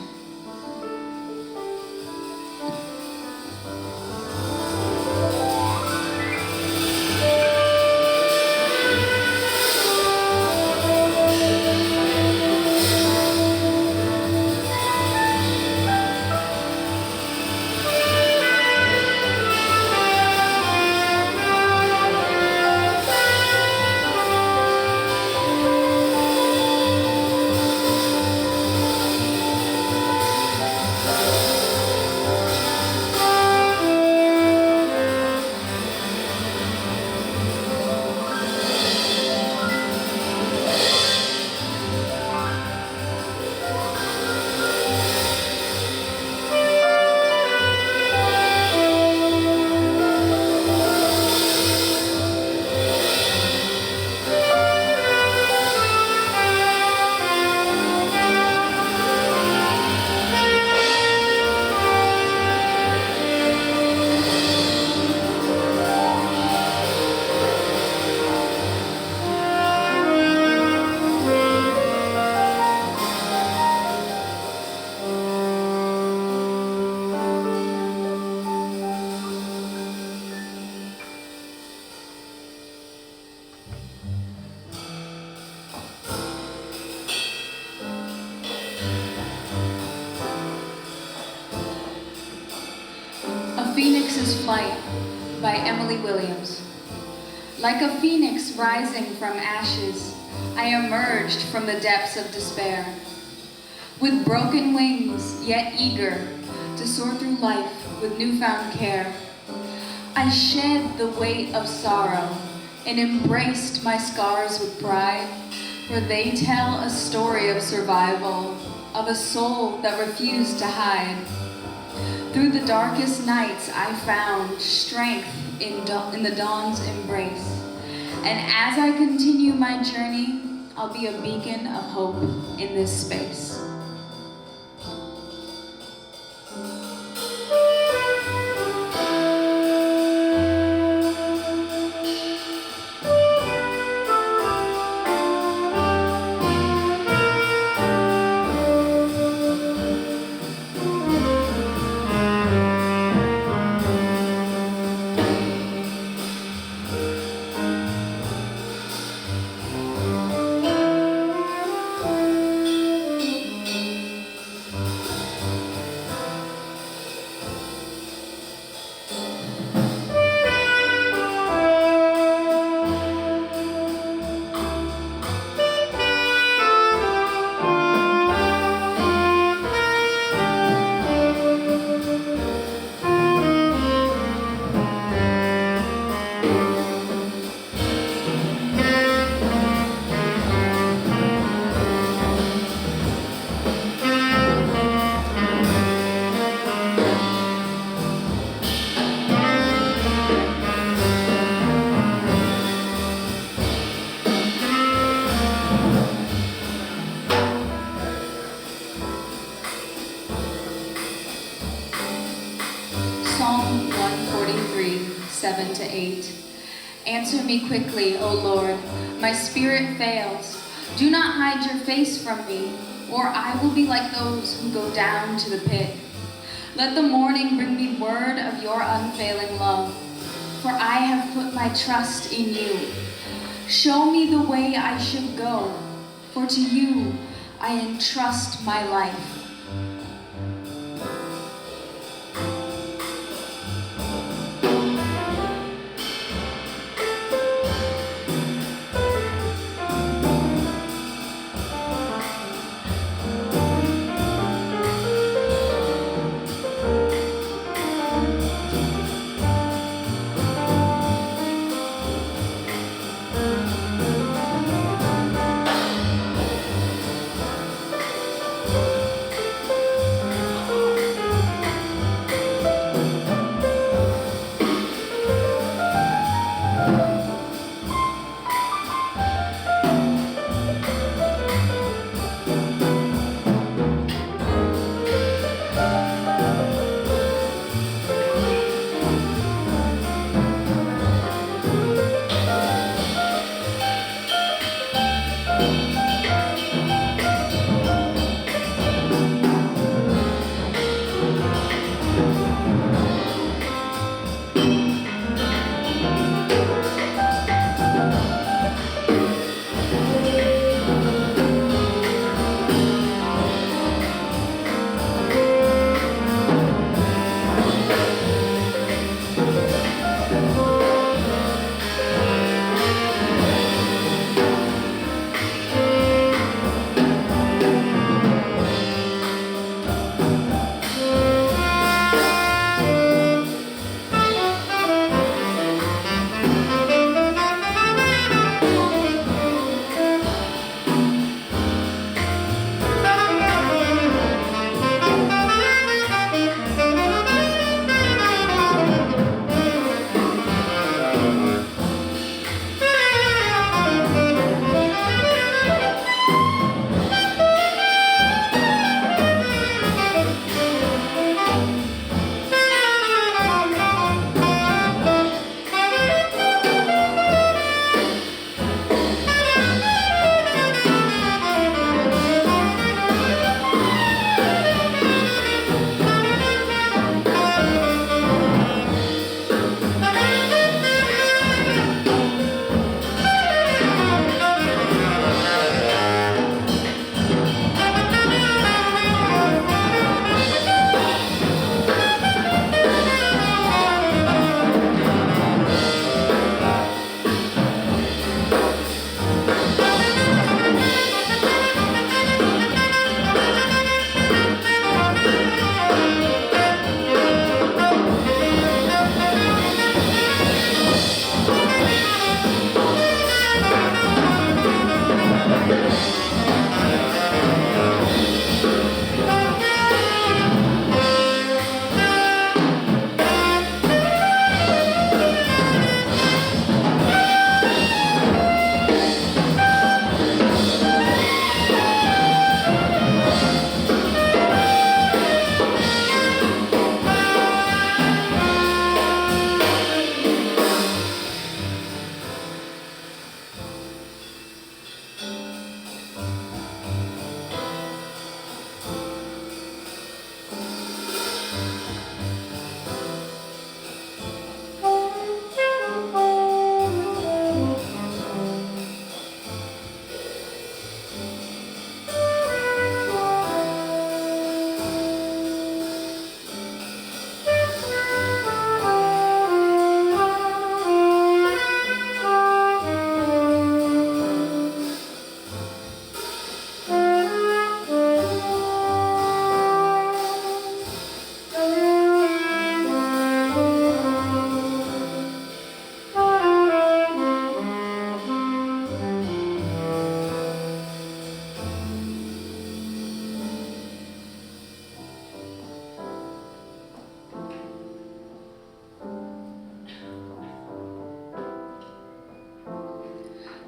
Phoenix's Flight by Emily Williams. Like a phoenix rising from ashes, I emerged from the depths of despair. With broken wings, yet eager to soar through life with newfound care, I shed the weight of sorrow and embraced my scars with pride, for they tell a story of survival, of a soul that refused to hide. Through the darkest nights I found strength in the dawn's embrace. And as I continue my journey, I'll be a beacon of hope in this space. Psalm 143, 7-8. Answer me quickly, O Lord. My spirit fails. Do not hide your face from me, or I will be like those who go down to the pit. Let the morning bring me word of your unfailing love, for I have put my trust in you. Show me the way I should go, for to you I entrust my life.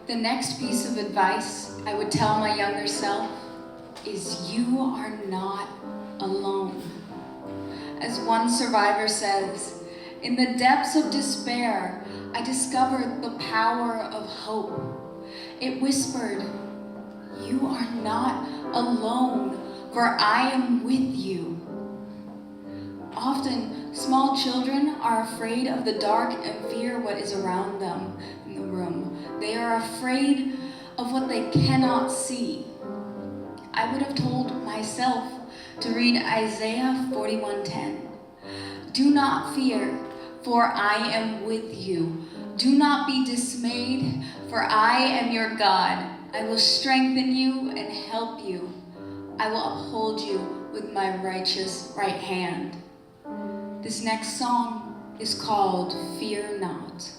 The next piece of advice I would tell my younger self is you are not alone. As one survivor says, in the depths of despair, I discovered the power of hope. It whispered, you are not alone, for I am with you. Often, small children are afraid of the dark and fear what is around them in the room. They are afraid of what they cannot see. I would have told myself to read Isaiah 41:10. Do not fear, for I am with you. Do not be dismayed, for I am your God. I will strengthen you and help you. I will uphold you with my righteous right hand. This next song is called Fear Not.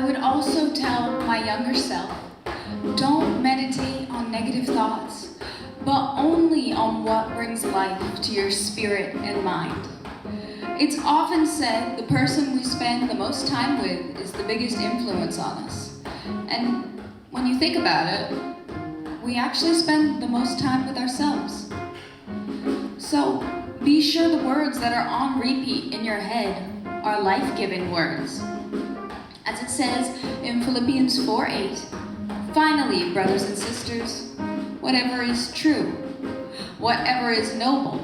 I would also tell my younger self, don't meditate on negative thoughts, but only on what brings life to your spirit and mind. It's often said the person we spend the most time with is the biggest influence on us. And when you think about it, we actually spend the most time with ourselves. So be sure the words that are on repeat in your head are life-giving words. As it says in Philippians 4:8, finally, brothers and sisters, whatever is true, whatever is noble,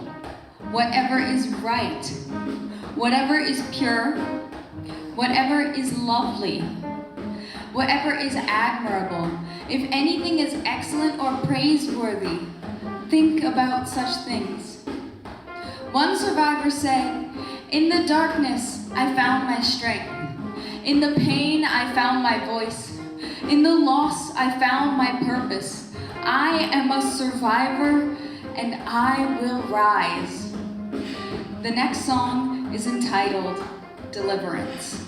whatever is right, whatever is pure, whatever is lovely, whatever is admirable, if anything is excellent or praiseworthy, think about such things. One survivor said, in the darkness I found my strength. In the pain I found my voice. In the loss I found my purpose. I am a survivor and I will rise. The next song is entitled Deliverance.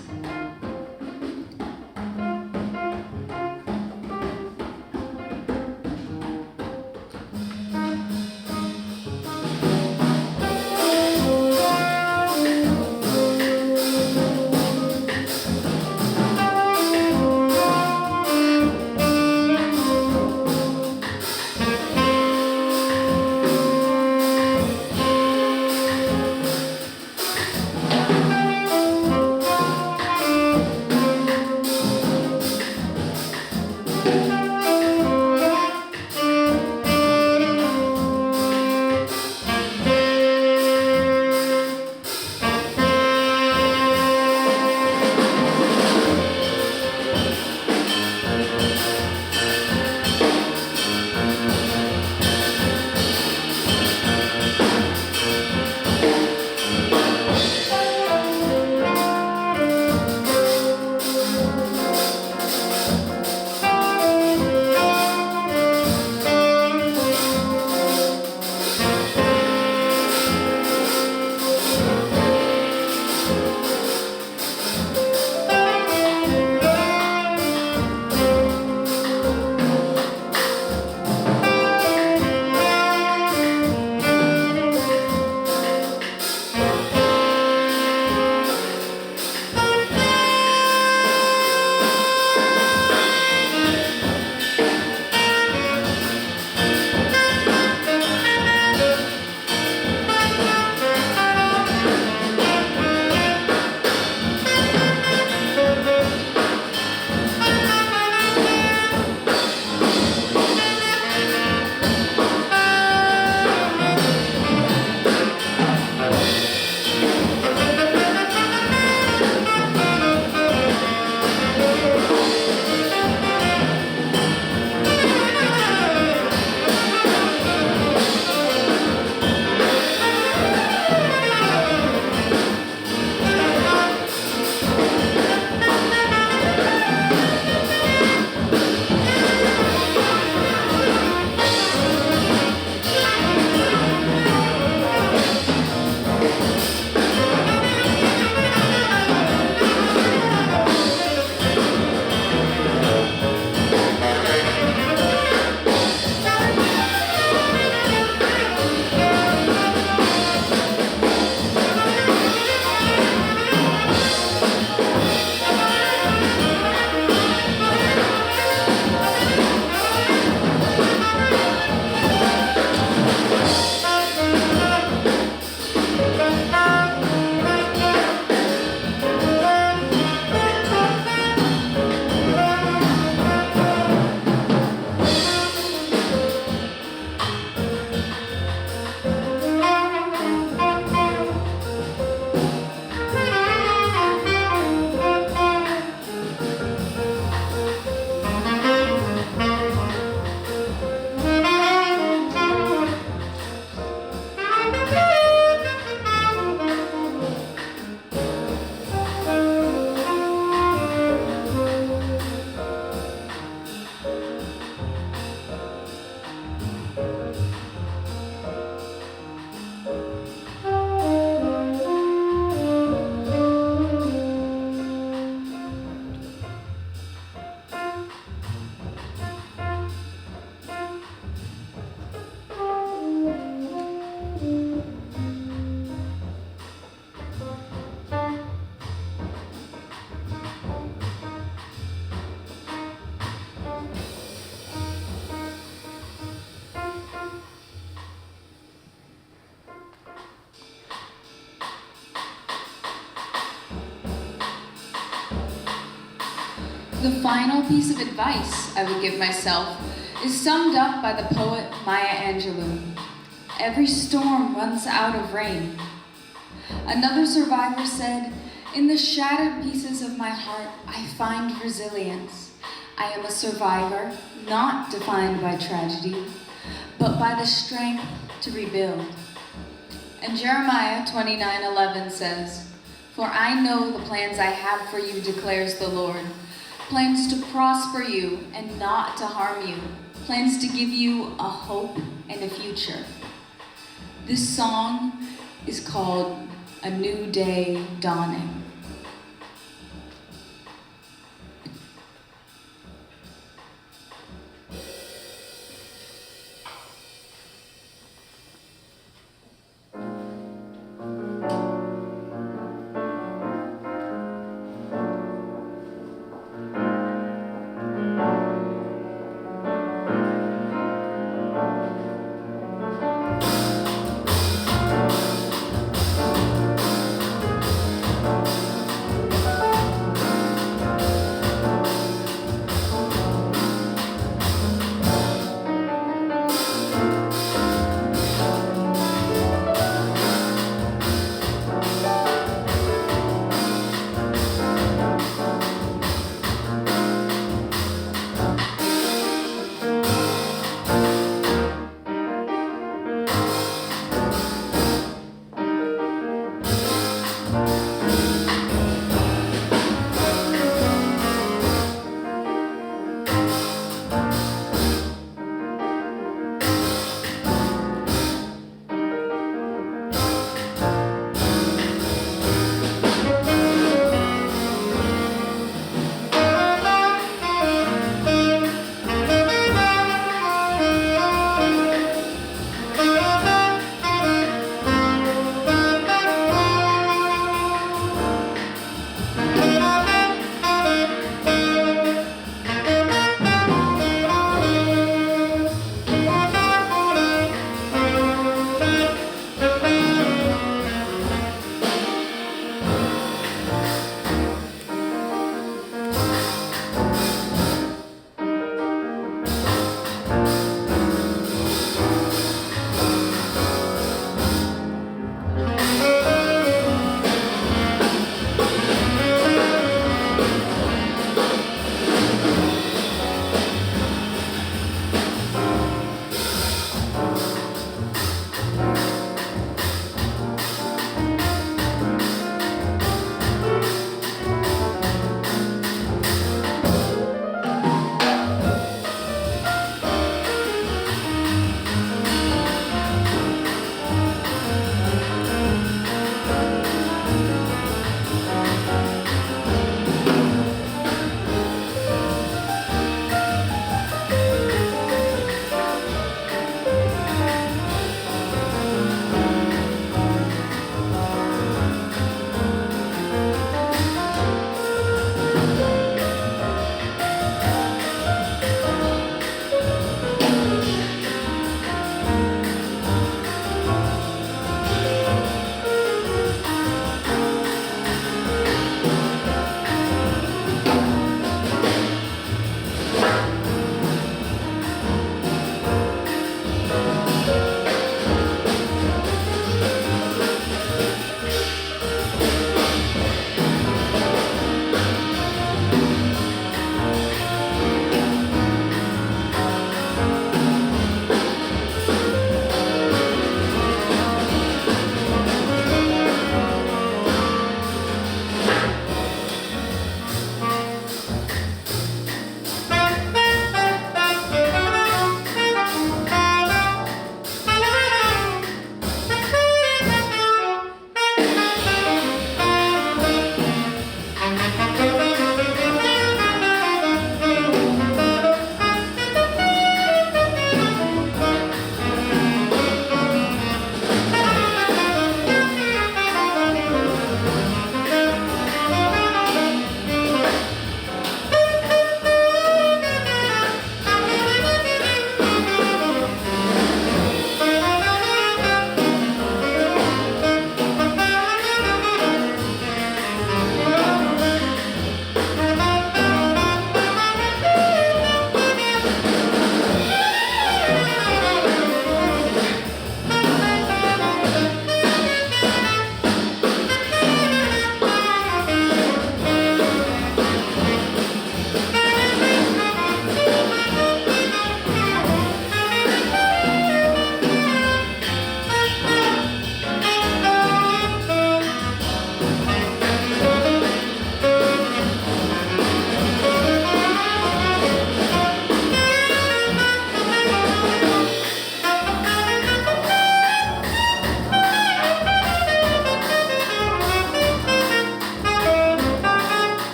The final piece of advice I would give myself is summed up by the poet Maya Angelou. Every storm runs out of rain. Another survivor said, "In the shattered pieces of my heart, I find resilience. I am a survivor, not defined by tragedy, but by the strength to rebuild." And Jeremiah 29:11 says, "For I know the plans I have for you, declares the Lord, plans to prosper you and not to harm you, plans to give you a hope and a future." This song is called "A New Day Dawning."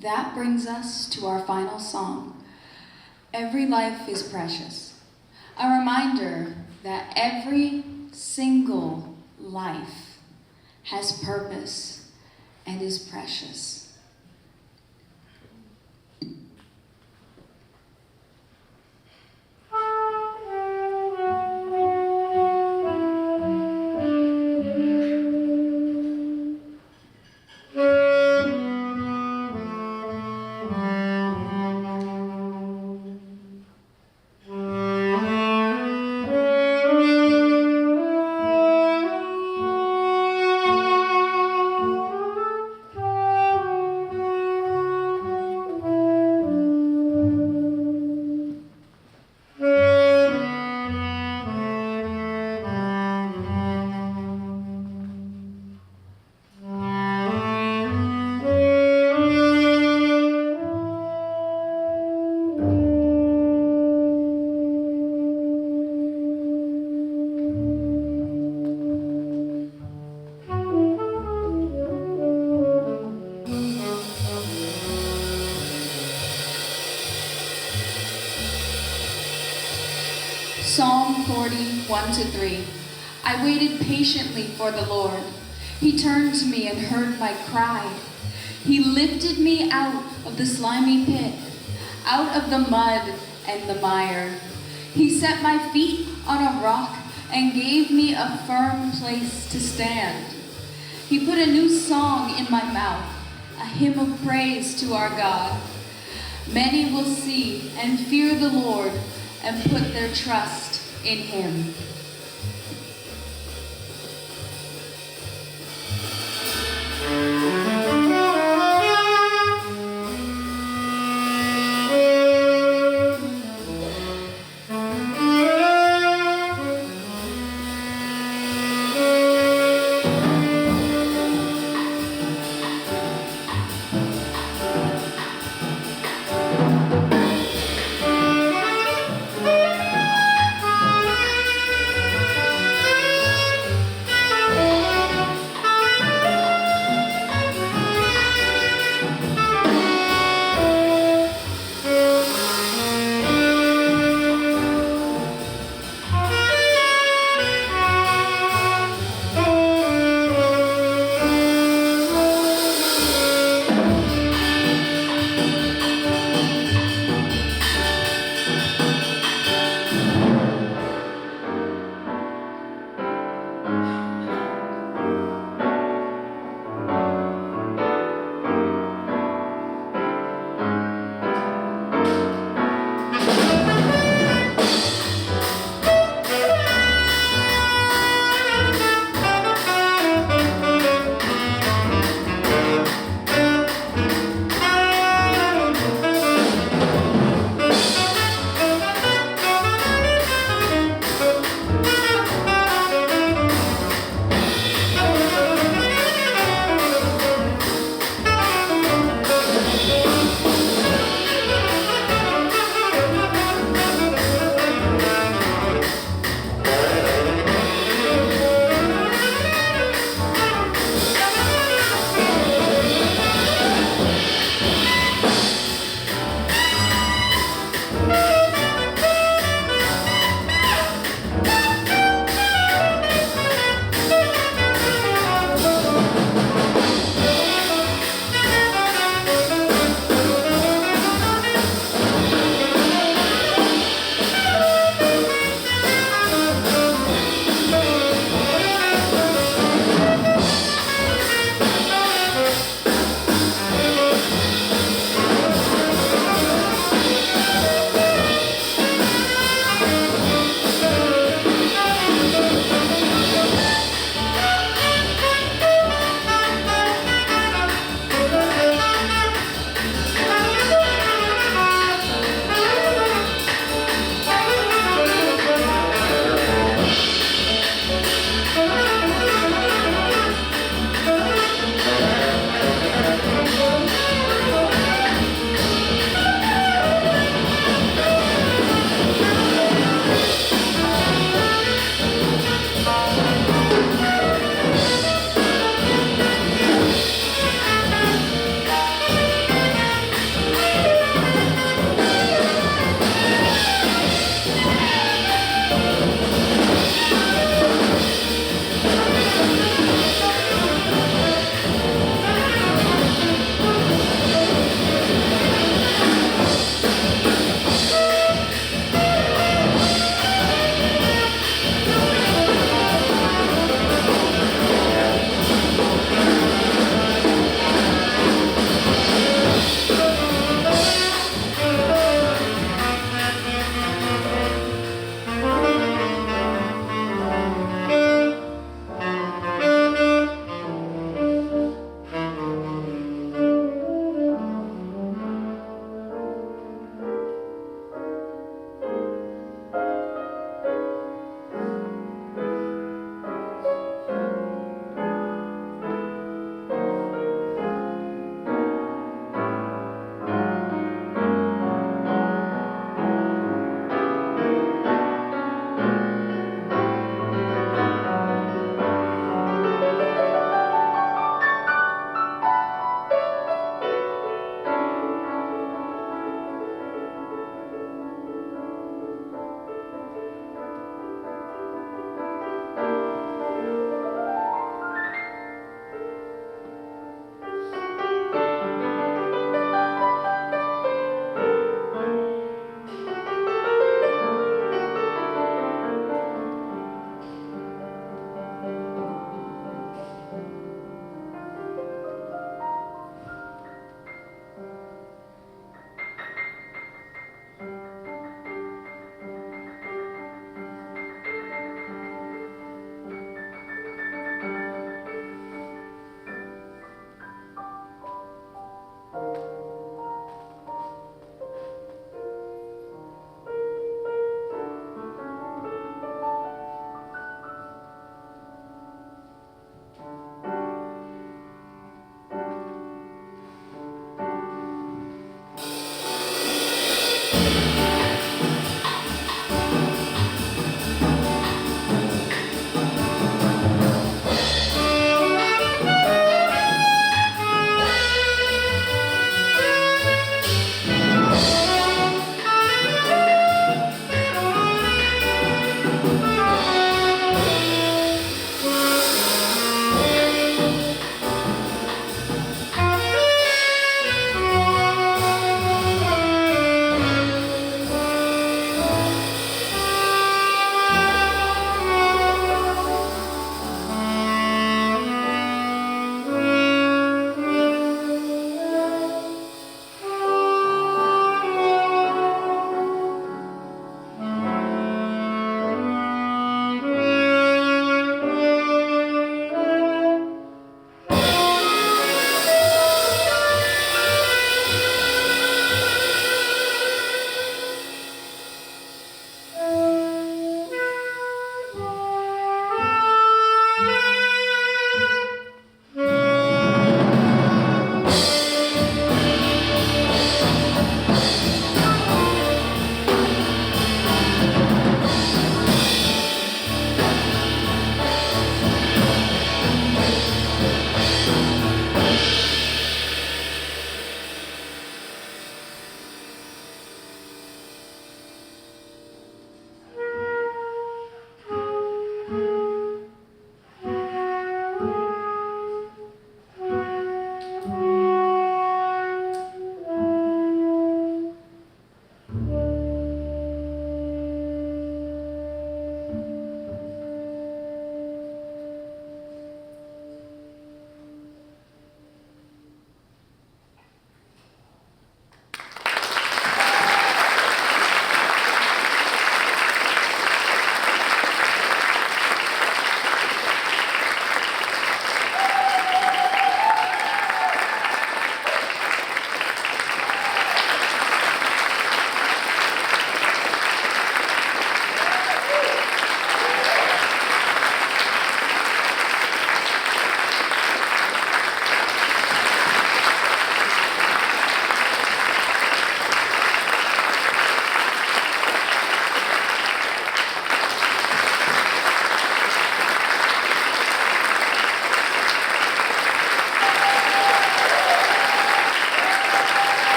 That brings us to our final song. Every life is precious. A reminder that every single life has purpose and is precious. Psalm 40, 1-3. I waited patiently for the Lord. He turned to me and heard my cry. He lifted me out of the slimy pit, out of the mud and the mire. He set my feet on a rock and gave me a firm place to stand. He put a new song in my mouth, a hymn of praise to our God. Many will see and fear the Lord and put their trust in Him.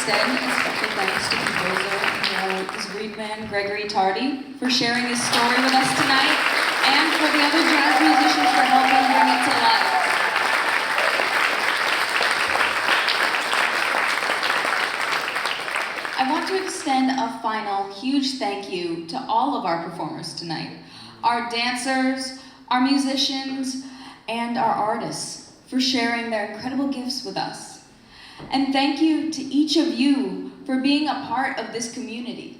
extend a special thanks to composer and reed man Gregory Tardy for sharing his story with us tonight, and for the other jazz musicians for helping bring it to life. I want to extend a final huge thank you to all of our performers tonight, our dancers, our musicians, and our artists for sharing their incredible gifts with us. And thank you to each of you for being a part of this community.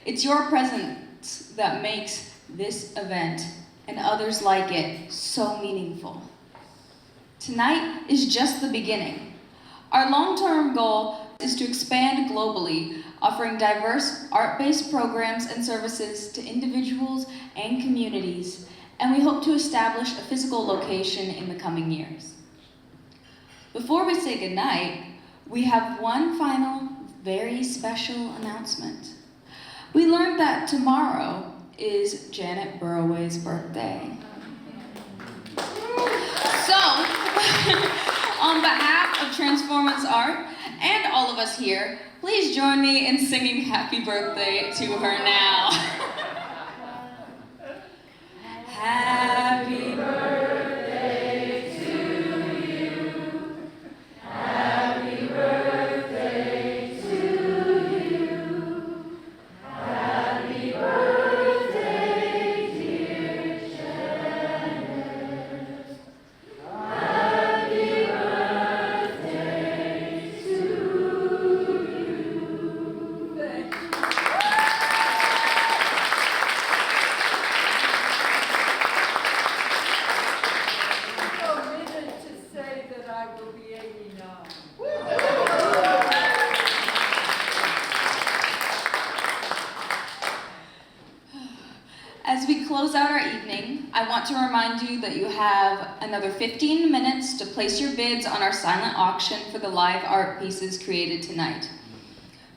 It's your presence that makes this event and others like it so meaningful. Tonight is just the beginning. Our long-term goal is to expand globally, offering diverse art-based programs and services to individuals and communities, and we hope to establish a physical location in the coming years. Before we say goodnight, we have one final, very special announcement. We learned that tomorrow is Janet Burroway's birthday. So, on behalf of Transformance Art and all of us here, please join me in singing happy birthday to her now. Happy birthday to you. Happy birthday to you. Happy birthday, dear Janet. Happy birthday to you. Thank you. As we close out our evening, I want to remind you that you have another 15 minutes to place your bids on our silent auction for the live art pieces created tonight.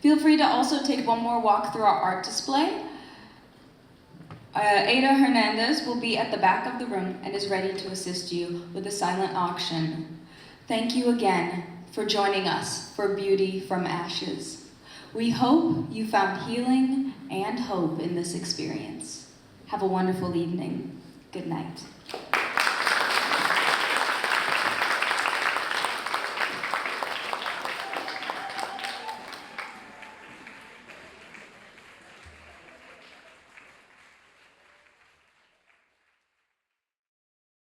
Feel free to also take one more walk through our art display. Ada Hernandez will be at the back of the room and is ready to assist you with the silent auction. Thank you again for joining us for Beauty from Ashes. We hope you found healing and hope in this experience. Have a wonderful evening. Good night.